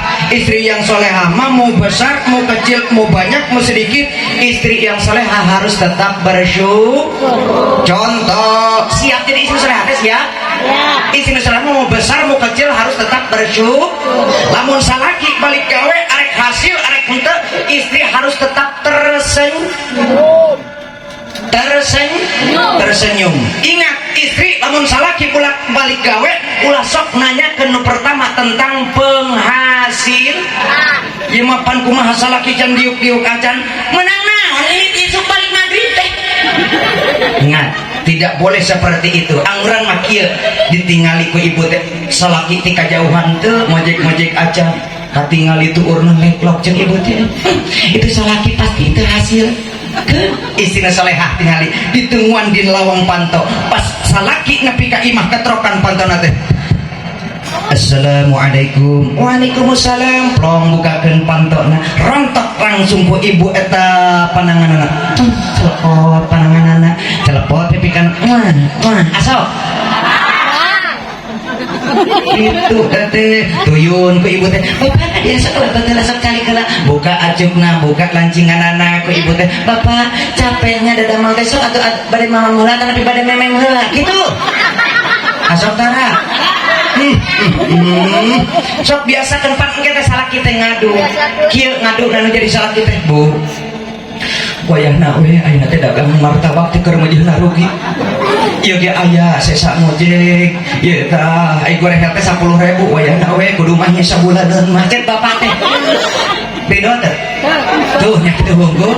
mah mau besar mau kecil mau banyak mau sedikit istri yang solehah harus tetap bersyukur. Contoh siap jadi istri solehah siap istri solehah mau besar mau kecil harus tetap bersyukur. Lamun salaki balik gawe arek hasil arek henteu istri harus tetap tersenyum. Ingat istri lamun salaki ulah balik gawe ulah sok nanya ke nu pertama tentang penghasil. Ieu mah pan kumaha salaki can diuk-diuk acan menang naon ini isuk balik maghrib teh. Ingat tidak boleh seperti itu. Angguran mah kieu ditingali ku ibu teh salaki ti kajauhan teu mojek-mojek acan katingali tu urna leklok jeung ibu teh itu salaki pasti teu hasil ke istina salehah tingali ditungguan di lawang panto pas salaki nepi ka imah ketrokan pantona teh Assalamualaikum. Waalaikumsalam. Plong bukakeun pantona rontok langsung ku ibu eta pananganana celepot pananganana celepot pipikan asal itu teh tuyun ku ibu teh bapak dia sekolah betul sok kali kala buka acukna buka lancingan anak ku ibu teh bapak capeknya dada mau besok atau bade mama mula tapi bade memeng heula gitu asok tara sok biasakeun pan engke teh salah kita ngadu kieu ngadu dan jadi salah kita bu wayahna we ayeuna teh dagang martabak teh keur meujeunna rugi ieu ge aya sesa ngojek ieu tah ai goreng teh 10.000 wayahna we kudu mah nya sabulaneun mah cek bapak teh beda teh tuh nya kitu hungkul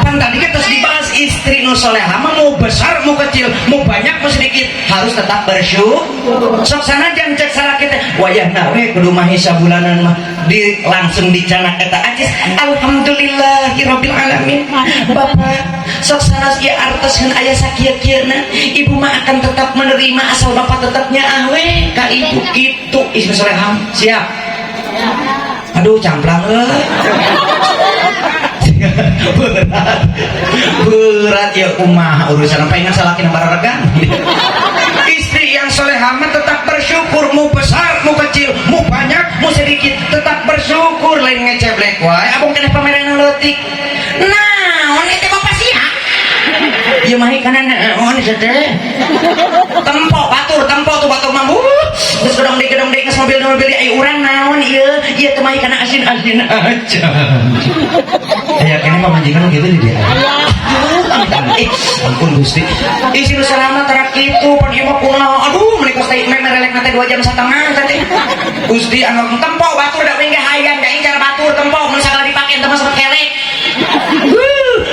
pan tadi kita terus dibahas istri nu salehah mau besar mau kecil mau banyak mau sedikit harus tetap bersyukur. Sok sanajan cek salah kita wayahna we kudu mah sabulaneun mah di langsung dicanak eta acis alhamdulillahirabbil alamin. Bapak sok sanes ieu artoskeun aya sakieu-kieuna ibu mah akan tetap menerima asal bapak tetapnya ahwe ka ibu kitu istri salehah siap. Aduh camplang berat ya kumaha urusan apa ingat salaki nomor regan. Istri yang solehah tetap bersyukur, mau besar, mau kecil, mau banyak, mau sedikit, tetap bersyukur. Lain ngeceblek wae, abang kena pameran leutik. Nah, on itu bapak sih ya? Ya mahi kanan on itu teh. Tempo tuh batur mambu. Geus gedong deui geus mobil ai urang naon ieu? Ieu teh mahi kana asin-asin aja. Aya kene pamanjikan gitu di dia. Ampun Gusti. Isi nu salama tara kitu pan ieu mah kunaon. Aduh meuli kos teh merelek nate 2 jam setengah teh. Gusti anu tempo batur da we hayang da cara batur tempo mun sagala dipake teh masuk kelek.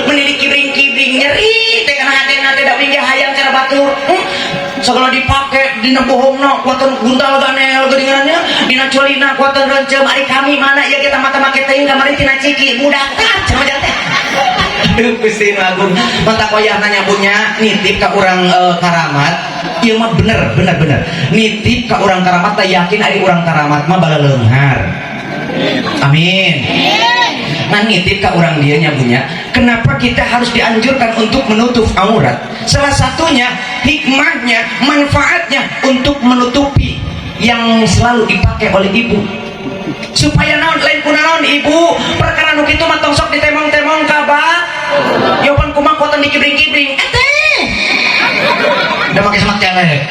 Mendidik kibring-kibring nyeri teh kana hati-hati da we hayang cara batur. Segala dipake dina bohongna kuatan guntal ganel geuningannya dina culina kuatan rencem ari kami mana ya kita mata make teuing kamari tina ciki budak tah cenah teh. Aduh Gusti Agung mata koyah nanya punya nitip ka urang Karamat ieu mah bener nitip ka urang Karamat teh yakin ari urang Karamat mah bala leunghar. Amin. Nah nitip ka urang dia nyabunya kenapa kita harus dianjurkan untuk menutup aurat? Salah satunya hikmahnya, manfaatnya untuk menutupi yang selalu dipakai oleh ibu supaya naon lain kunaon ibu perkara nu kitu mah tong sok ditemong-temong ka ba yopan kumaha kuatan dikibring-kibring udah make semak celek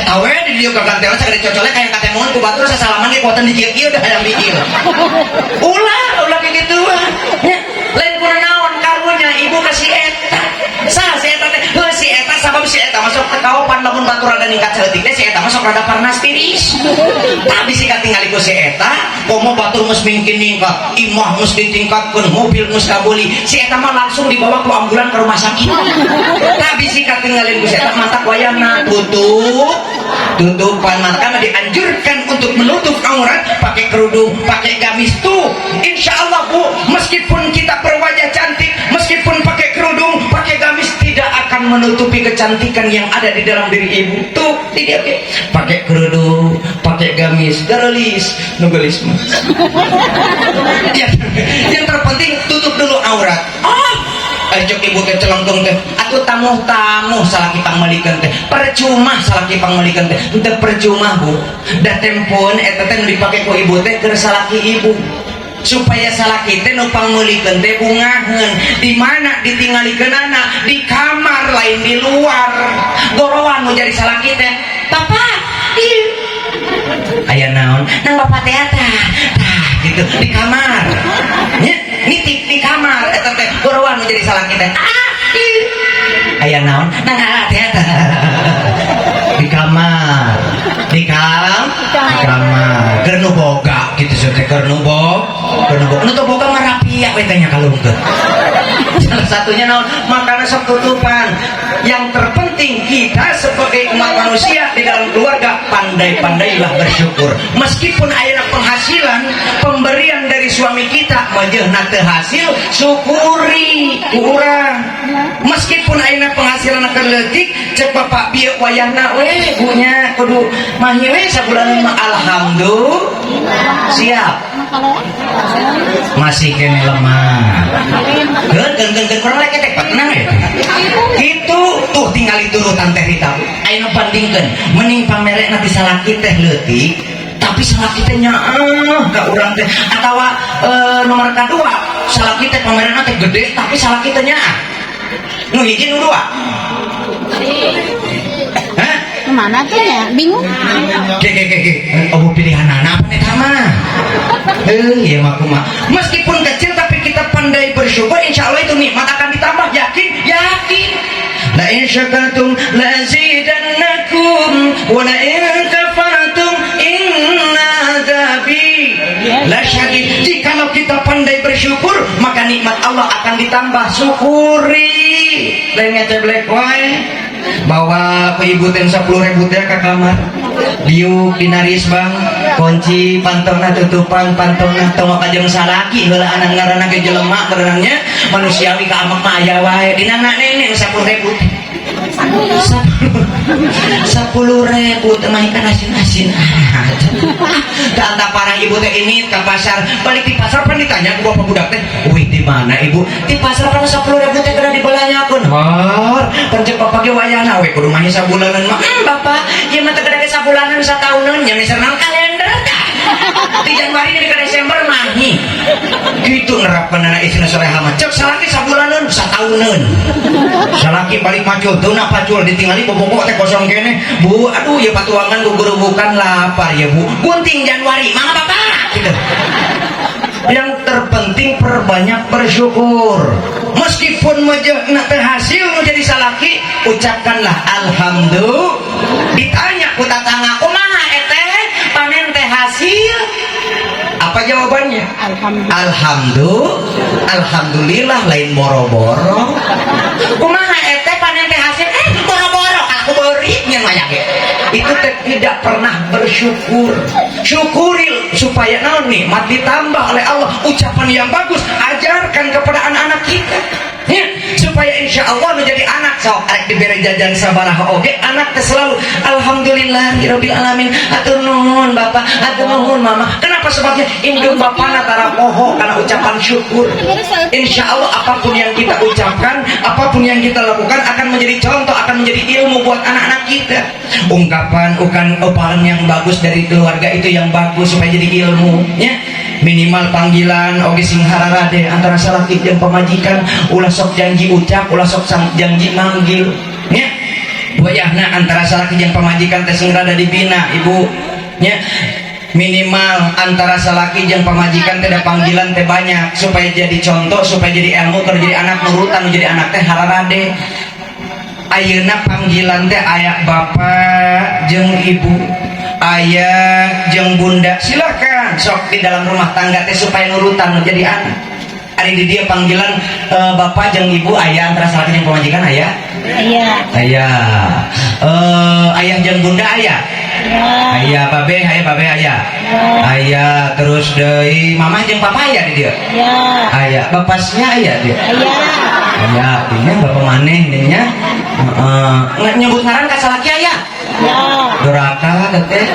tahu ya di dia gagantelan sagede cocolek kayak katemongan ku batur sasalaman ge kuatan dikieu udah hayang mikir ulah kayak gitu nya lain kunaon karunya ibu kasih eta sah si eta teh si eta sabab si eta masuk ke kaopan lamun batur rada ningkat saeutik teh si eta masuk rada parnas tiris tapi si katingali ku si eta komo batur geus mingkin ningkat imah geus ditingkatkeun mobil geus kabeli si eta mah langsung dibawa ku ambulan ke rumah sakit tapi si katingali ku si eta mata wayahna tutupan mata dianjurkan untuk menutup aurat pakai kerudung pakai gamis tuh insyaallah Bu meskipun kita berwajah cantik meskipun pakai kerudung pakai gamis tidak akan menutupi kecantikan yang ada di dalam diri ibu tuh tidak pakai kerudung pakai gamis gelis nugelis yang terpenting tutup dulu aurat ajok ibu teh celengkeung teh atuh tamu salaki pangmalikeun teh percuma salaki pangmalikeun teh teu percuma Bu da tempon eta teh dipake ku ibu teh keur salaki ibu supaya salaki teh nu pangmeulikeun teh bungaheun di mana ditingalikeunana di kamar lain di luar gorowan nu jadi salaki teh papa aya naon nang bapak teh tah gitu di kamar nya nitip di kamar eta teh gorowan nu jadi salaki teh aya naon nang teh tah di kamar keur nu boga kitu teh keur nu boga nu teu boga mah rapia we teh nya kalungkeun salah satunya naon makana sok tutupan yang terpenting kita sebagai umat manusia di dalam keluarga pandai-pandailah bersyukur meskipun ayeuna penghasilan pemberian dari suami kita manjeunna teu hasil syukuri urang meskipun ayeuna penghasilan keur leutik cek bapak bieu wayahna we bunya kudu mahi we sabulan mah alhamdulillah siap masih kene lemah gen kurang lagi teh tenang ya gitu tuh tinggal turutan teh Rita ayeuna bandingkeun mending pamerena di salaki teh leutik tapi salaki teh nyaah ka urang teh atawa nomor kadua salaki teh pamerena teh gede tapi salaki teh nyaah nu hiji nu dua mana tuh ya bingung oh pilihan anak apa nih mah ya mah meskipun kecil tapi kita pandai bersyukur insya Allah itu nikmat akan ditambah yakin la in syakartum la azidannakum wa la in kafartum inna adzabi la syadid jikalau kita pandai bersyukur maka nikmat Allah akan ditambah syukuri lainnya ceblek wae bawa ke ibu teh 10.000 teh ke kamar diuk dinaris bang kunci pantongna tutupan pantongna tong kajeng salaki heula anak ngaranna ge jelema berenangnya manusiawi ka amak mah aya wae dina nenek 10.000 teh 10.000 teman ikan asin-asin. Kata para ibu teh ini ke pasar, balik di pasar pan ditanya ke bapak budak teh, wih di mana ibu? Di pasar pan 10.000 teh kena dibelanyakeun. Har, pencet bapak ge wayahna we kudu mah sabulanan mah. Bapak, ieu mah teh gede sabulanan satauneun nya misalna kalender tah. Di Januari jadi ke Desember mah nih. Gitu nerapkeun anak istina soleha mah. Cek salaki sabulanan satauneun. Salaki balik macul teu na pacul ditingali bobok teh kosong kene. Bu, aduh ya patuangan guguru bukan lapar ya Bu. Gunting Januari, mangga Bapak. Gitu. Yang terpenting perbanyak bersyukur. Meskipun nak berhasil menjadi salaki, ucapkanlah alhamdulillah. Ditanya ku tatangga, kumaha eteh panen teh hasil? Apa jawabannya? Alhamdulillah lain boro-boro. Kumaha eteh panen teh hasil? Boro-boro aku beurit nya mah ge. Itu tidak pernah bersyukur. Syukuri supaya naon nikmat ditambah oleh Allah. Ucapan yang bagus ajarkan kepada anak-anak kita ya, supaya insya Allah menjadi anak sok arek dibere jajan sabaraha oge anak teh selalu alhamdulillahirabbil alamin atur nuhun bapak atur nuhun mama. Kenapa sebabnya induk bapana tara poho karena ucapan syukur. Insya Allah apapun yang kita ucapkan, apapun yang kita lakukan akan menjadi contoh, akan menjadi ilmu buat anak-anak kita. Ungkapan yang bagus dari keluarga itu yang bagus supaya jadi ilmu ya. Minimal panggilan oge sing hararade antara salaki jeung pamajikan ulah sok janji ucap ulah sok janji manggil nya. Wayahna antara salaki jeung pamajikan teh sing rada dibina ibu nya. Minimal antara salaki jeung pamajikan teh da panggilan teh banyak supaya jadi contoh, supaya jadi ilmu, keur jadi anak nurutan, jadi anak teh hararade. Ayeuna panggilan teh aya bapak jeung ibu, ayah jeung bunda, silakan sok di dalam rumah tangga teh supaya nurutan menjadi anak. Ari di dia panggilan bapak jeung ibu, ayah antara salaki jeung pamajikan ayah. Ayah jeung bunda ayah. Ayah babe ayah terus deui mama jeung papa aya di dieu. Ayah bapasnya aya dia. Ayah ini bapak maneh nya. Nyebut ngaran ka salaki aya. Duraka teh.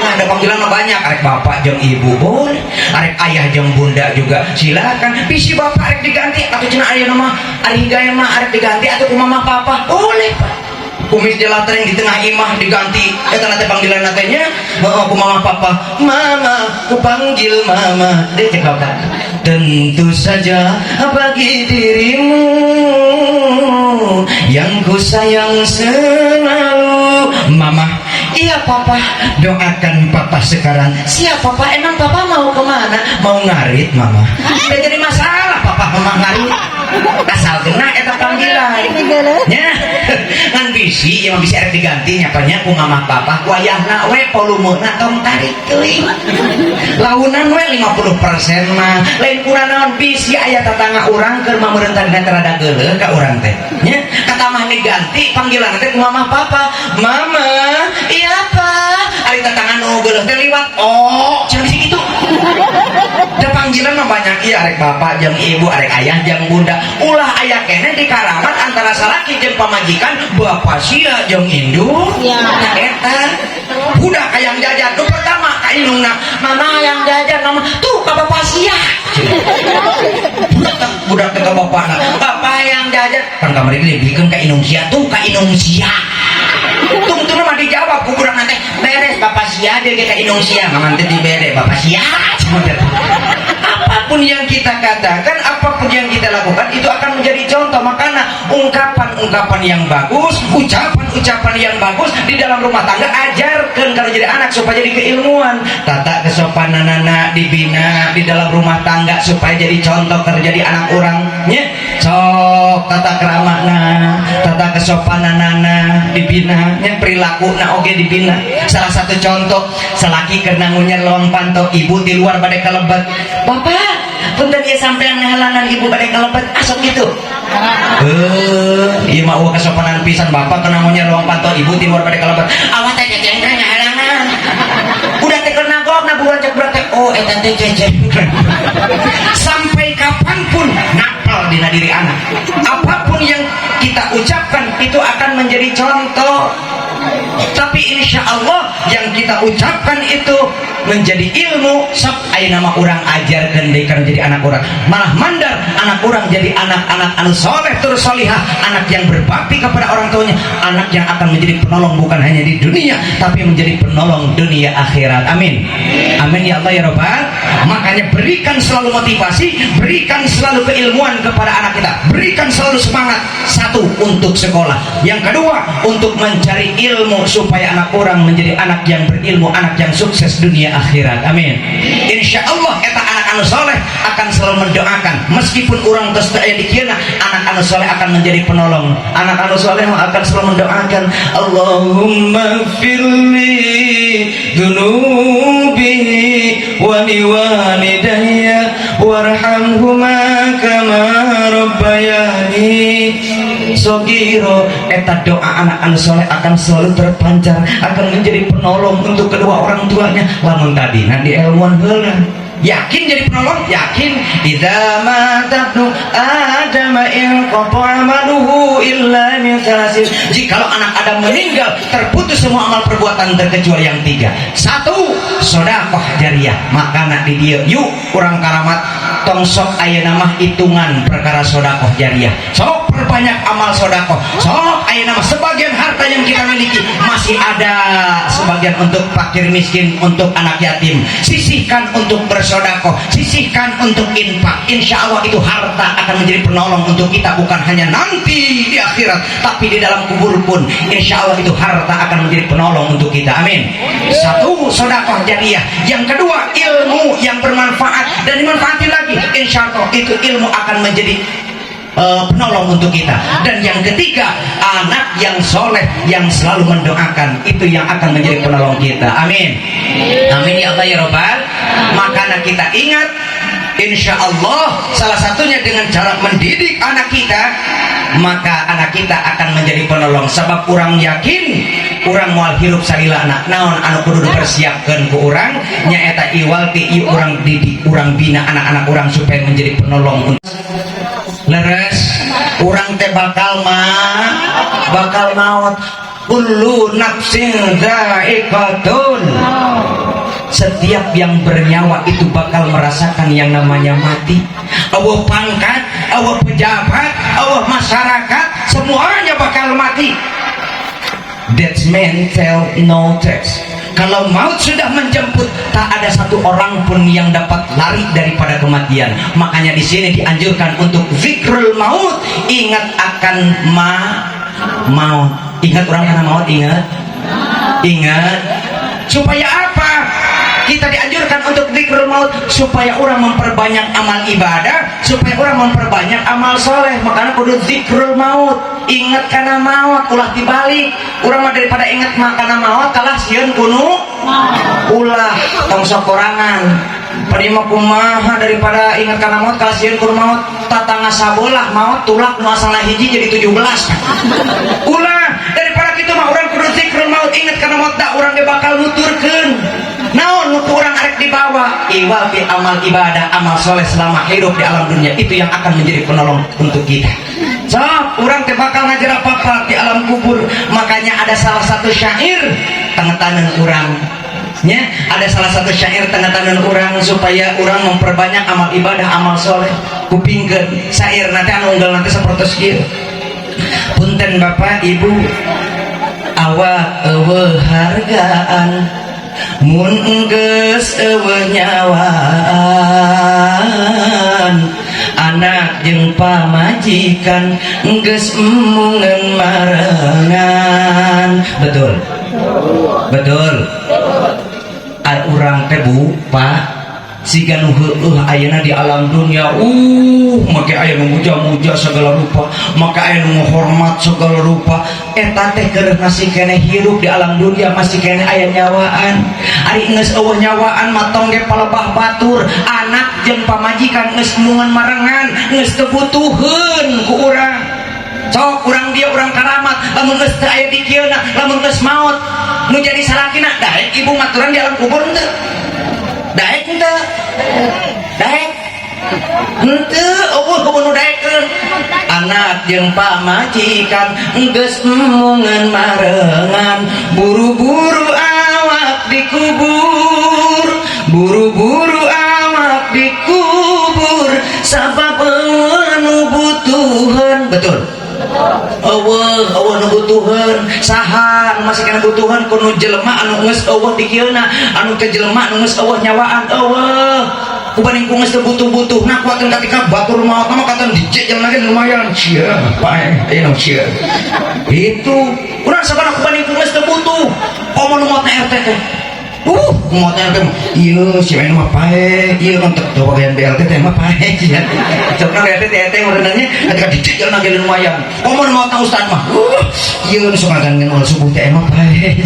Ada panggilan banyak, arek bapak jeung ibu boleh, arek ayah jeung bunda juga silakan. Bisi bapak arek diganti atuh cenah aya nama ari gaya mah arek diganti atuh ku mama papa boleh. Kumis jelatreng di tengah imah diganti eta teh panggilan teh nya ku mama papa. Mama ku panggil mama deh cek bapak. Tentu saja bagi dirimu yang ku sayang selalu. Mama, iya papa, doakan papa sekarang. Siap papa, emang papa mau kemana? Mau ngarit mama. Tidak jadi masalah papa mama ngarit. Asal kena eta panggilan nya ngan bisi yang bisa arek diganti nyapanya ku mama papa wayahna we volumena tong tarik teuing launan we 50% mah lain kurang naon bisi aya tatangga urang keur mameureuntagna rada geuleuh ka urang teh nya kata mah diganti panggilan teh ku mama papa. Mama, iya pa ari tatangga nu geuleuh teh liwat oh cenah kitu. Da panggilan mah banyak ieu arek bapak jeung ibu arek ayah jeung bunda ulah aya kene di karamat antara salaki jeung pamajikan bapak sia jeung induk nah eta budak hayang jajan nu pertama ka indungna mama hayang jajan mama tuh ka bapak sia budak teh ka bapana bapak hayang jajan kan kamari dibikeun ka indung sia tuh ka indung sia tungtuna mah dijawab ku budak nanti beres bapak sia dia ka indung sia mama teh dibere bapak sia apapun yang kita katakan, apapun yang kita lakukan itu akan menjadi contoh. Makanya ungkapan-ungkapan yang bagus, ucapan-ucapan yang bagus di dalam rumah tangga ajarkan kalau jadi anak supaya jadi keilmuan. Tata kesopananana dibina di dalam rumah tangga supaya jadi contoh kalau jadi anak orangnya. Sok tata keramana, tata kesopananana dibina, nya perilaku na oge dibina. Salah satu contoh selaki kena ngunyer lawang panto ibu di luar badai kelebet. Bapak, punten ieu sampean ngahalangan ibu badai kelebet asok gitu. Ieu mah kesopanan pisan bapak kena ngunyer lawang panto ibu di luar badai kelebet. Awak teh ceceng ngahalangan. Udah teh kena gok na bulan cek berarti oh eta teh ceceng. Sampai kapanpun napal dina diri anak. Apapun yang kita ucapkan itu akan menjadi contoh. Tapi insya Allah yang kita ucapkan itu menjadi ilmu. Sok ayeuna mah urang ajarkeun deui kana jadi anak urang, malah mandar anak urang jadi anak-anak anu soleh terus solihah, anak yang berbakti kepada orang tuanya, anak yang akan menjadi penolong bukan hanya di dunia tapi menjadi penolong dunia akhirat. Amin, amin ya Allah ya Rabbal. Makanya berikan selalu motivasi, berikan selalu keilmuan kepada anak kita, berikan selalu semangat. Satu, untuk sekolah. Yang kedua, untuk mencari ilmu supaya anak orang menjadi anak yang berilmu, anak yang sukses dunia akhirat. Amin. Insya Allah eta anak anu soleh akan selalu mendoakan meskipun orang tos teu aya di kieu, anak anu soleh akan menjadi penolong. Anak anu soleh akan selalu mendoakan, Allahumma firli dunubi wa liwalidayya warhamhuma kama rabbayani sogiro. Eta doa anak anu soleh akan selalu terpancar, akan menjadi penolong untuk kedua orang tuanya. Lamun tadi nanti ilmuwan heula yakin jadi penolong, yakin idza matabnu adama in qata amaluhu illa min salasin. Jikalau anak Adam meninggal terputus semua amal perbuatan terkecuali yang tiga. Satu, sedekah jariyah. Makana di dieu yuk urang karamat tong sok ayeuna mah hitungan perkara sedekah jariyah. Sok perbanyak amal sedekah. Sok ayeuna mah sebagian harta yang kita miliki masih ada sebagian untuk fakir miskin, untuk anak yatim. Sisihkan untuk bersedekah, sisihkan untuk infak. Insya Allah itu harta akan menjadi penolong untuk kita bukan hanya nanti di akhirat tapi di dalam kubur pun insya Allah itu harta akan menjadi penolong untuk kita. Amin. Satu, sedekah jariyah. Yang kedua, ilmu yang bermanfaat dan dimanfaatin lagi. Insya Allah itu ilmu akan menjadi penolong untuk kita. Dan yang ketiga, anak yang soleh yang selalu mendoakan, itu yang akan menjadi penolong kita. Amin, amin ya Allah ya Rabbal. Makanya kita ingat, insya Allah salah satunya dengan cara mendidik anak kita, maka anak kita akan menjadi penolong. Sebab orang yakin urang moal hirup salilana naon anu kudu dipersiapkeun ku urang nyaeta iwalti ieu urang didik, urang bina anak-anak urang supaya menjadi penolong. Leres urang teh bakal maut. Kullu nafsin dha'iqatun. Setiap yang bernyawa itu bakal merasakan yang namanya mati. Awah pangkat, awah pejabat, awah masyarakat, semuanya bakal mati. That's mental no text. Kalau maut sudah menjemput, tak ada satu orang pun yang dapat lari daripada kematian. Makanya di sini dianjurkan untuk zikrul maut, ingat akan maut. Ingat orang karena maut, ingat. Supaya apa? Kita dianjurkan untuk zikrul maut supaya orang memperbanyak amal ibadah, supaya orang memperbanyak amal soleh. Makanya kudu zikrul maut, ingat karena maut. Ulah dibalik, orang mah daripada ingat karena maut kalah sieun kuno ulah tong sokorangan. Padima kumaha daripada ingat karena maut kalah sieun kuno maut. Tatangga sabolah maut tulak nu asalna hiji jadi 17. Ulah daripada kitu mah urang kudu zikrul maut, ingat karena maut da urang ge bakal nuturkeun. Naon nu urang arek dibawa iwal fi amal ibadah, amal soleh selama hidup di alam dunia, itu yang akan menjadi penolong untuk kita. So, urang teh bakal ngajar apa-apa di alam kubur. Makanya ada salah satu syair tengetaneun urang. Nya, ada salah satu syair tengetaneun urang supaya urang memperbanyak amal ibadah, amal soleh. Kupingkeun syair nanti anu unggal nanti sapertos kieu. Punten Bapak Ibu, awak eueuh hargaan mun geus eueuh nyawaan, anak jeung pamajikan geus emungeun marengan. Betul? Urang teh Bu, Pak, siga nu heueuh ayeuna di alam dunia, make aya nu muja-muja segala rupa, make aya nu hormat segala rupa. Eta teh keur masih keneh hirup di alam dunia, masih keneh aya nyawaan. Ari geus eueuh nyawaan matong ge palebah batur, anak jeung pamajikan geus mungan marengan, geus kebutuheun ku urang. Sok urang dia urang karamat, lamun geus teu aya di kieuna, lamun geus maot nu jadi salakina daek ibu maturan di alam kubur henteu. Daek henteu? Daek? Henteu, eueuh kudu nu daekeun. Anak anak jeung pamajikan geus emungan marengan buru-buru awak dikubur buru-buru awak dikubur sabab nu butuhan betul eueuh nu butuhan saha masih kana butuhan kudu jelema anu geus eueuh dikieuna anu teu jelema anu geus eueuh nyawaan eueuh kubanding ku geus teu butuh-butuhna kuakeun ketika batur maot mah katan dijejel lagi lumayan cia pae aya nu cia itu urang sabana kubanding ku geus teu butuh komo nu maotna RT teh ngomongnya kan iya si main mah pae iya kan teu bagian BLT teh mah pae sia cokna BLT teh urangnya ketika dicicil na geus lumayan komo mau tang ustad mah iya nu sukagan ngeun subuh teh mah pae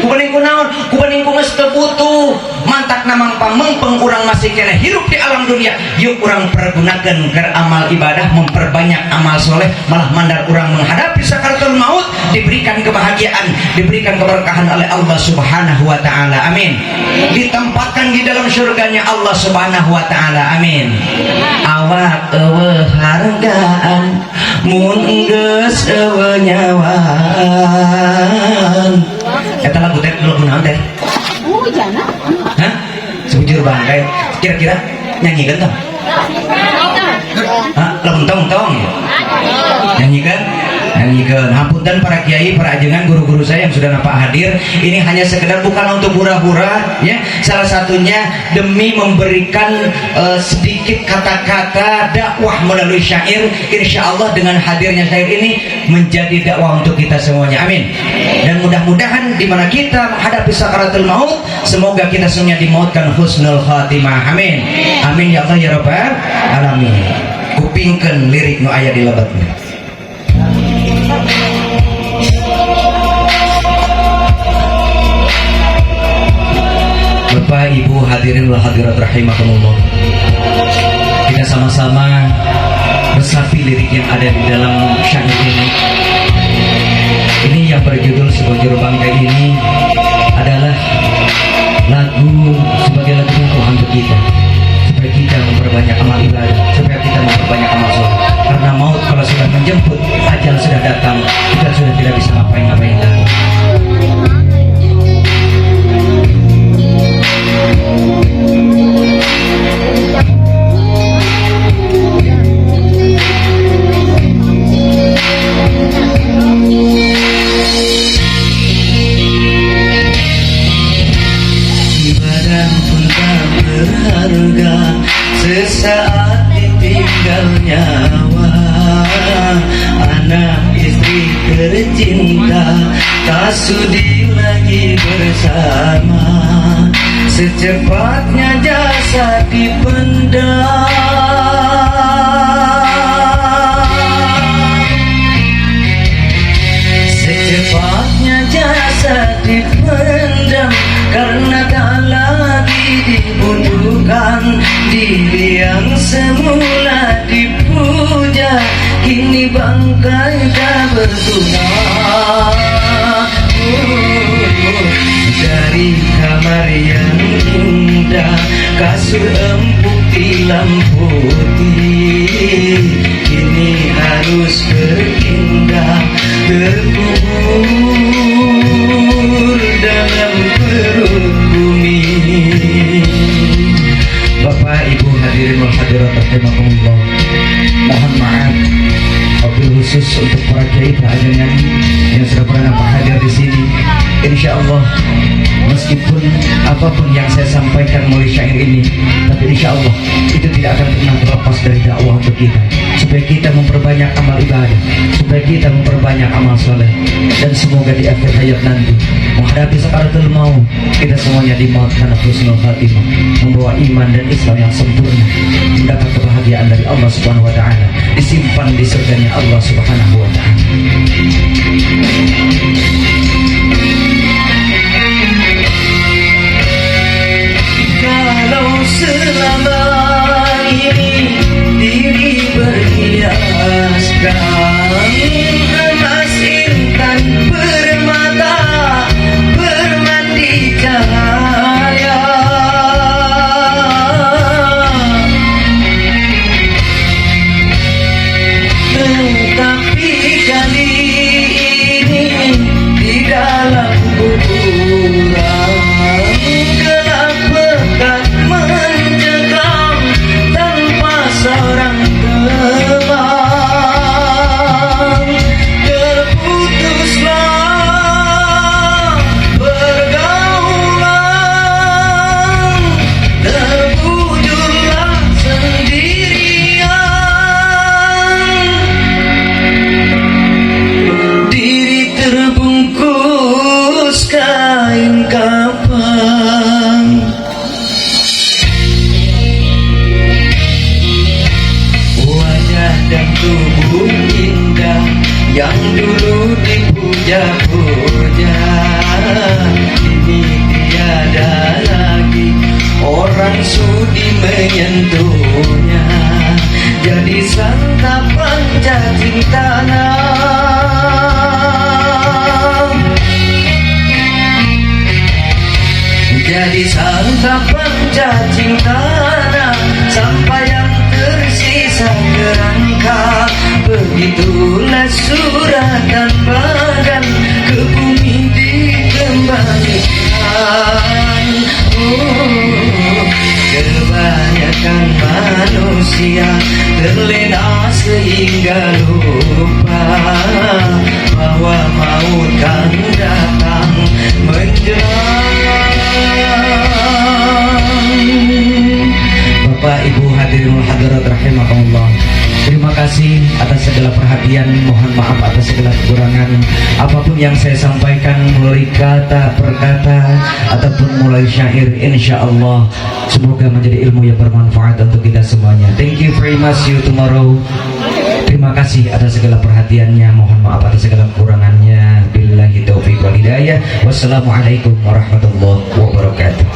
kubanding kunaon kubanding ku geus teu butuh mantakna mangpang mengpeng urang masih keneh hirup di alam dunia yuk urang pergunakeun keur amal ibadah memperbanyak amal soleh malah mandar urang menghadapi sakaratul maut diberikan kebahagiaan diberikan keberkahan oleh Allah Subhanahu wa ta'ala amin ditempatkan di dalam surganya Allah Subhanahu wa ta'ala amin awak eueuh hargaan mun geus eueuh nyawaan eta lagu teh lagu naon teh jana hah sebujur bangkai kira-kira nyanyikan tong hah lentong nyanyikan hampunten para kiai, para ajengan, guru-guru saya yang sudah nampak hadir. Ini hanya sekedar bukan untuk hura-hura ya. Salah satunya demi memberikan sedikit kata-kata dakwah melalui syair. Insya Allah dengan hadirnya syair ini menjadi dakwah untuk kita semuanya. Amin. Dan mudah-mudahan di mana kita menghadapi sakaratul maut, semoga kita semuanya dimautkan husnul khatimah. Amin. Amin ya Allah ya Rabbal alamin. Kupingkeun lirik nu aya di lebatna. Bapak Ibu hadirin wal hadirat rahimakumullah, kita sama-sama resapi lirik yang ada di dalam syair ini. Ini yang berjudul Sebujur Bangkai ini adalah lagu sebagai lagu Tuhan untuk kita, supaya kita memperbanyak amal ibadah, supaya kita memperbanyak amal soleh. Karena maut kalau sudah menjemput, ajal sudah datang, kita sudah tidak bisa ngapain-ngapain lagi. Badan pun tak berharga, sesaat ditinggal nyawa. Anak istri tercinta tak sudi lagi bersama. Secepatnya jasad dipendam, secepatnya jasad dipendam, karena tak lagi dibutuhkan. Diri yang semula dipuja, kini bangkai tak berguna. Dari kamar yang indah, kasur empuk tilam putih, kini harus berpindah, terkubur dalam perut bumi. Bapak Ibu hadirin wal hadirat rahimakumullah, mohon maaf wabil khusus untuk para kiai, para ajengan yang sudah pernah hadir di sini. Insya Allah meskipun apapun yang saya sampaikan melalui syair ini, tapi insya Allah itu tidak akan pernah terlepas dari dakwah untuk kita, supaya kita memperbanyak amal ibadah, supaya kita memperbanyak amal soleh, dan semoga di akhir hayat nanti menghadapi sakaratul maut, kita semuanya dimautkan husnul khatimah, membawa iman dan Islam yang sempurna, mendapat kebahagiaan dari Allah Subhanahu wa ta'ala, disimpan di surganya Allah Subhanahu wa ta'ala. Kalau selama ini diri berhiaskan emas intan permata, bermandi cahaya, dulu dipuja-puja kini tiada lagi orang sudi menyentuhnya, jadi santapan cacing tanah, jadi santapan cacing tanah sampai yang tersisa kerangka. Begitulah suratan badan ke bumi dikembalikan. Kebanyakan manusia terlena sehingga lupa bahwa maut kan datang menjelang. Bapak Ibu hadirin hadirat rahimakumullah, terima kasih atas segala perhatian. Mohon maaf atas segala kekurangan apapun yang saya sampaikan mulai kata per kata ataupun mulai syair. Insya Allah semoga menjadi ilmu yang bermanfaat untuk kita semuanya. Thank you very much, see you tomorrow. Terima kasih atas segala perhatiannya. Mohon maaf atas segala kekurangannya. Billahi taufiq wal hidayah. Wassalamualaikum warahmatullahi wabarakatuh.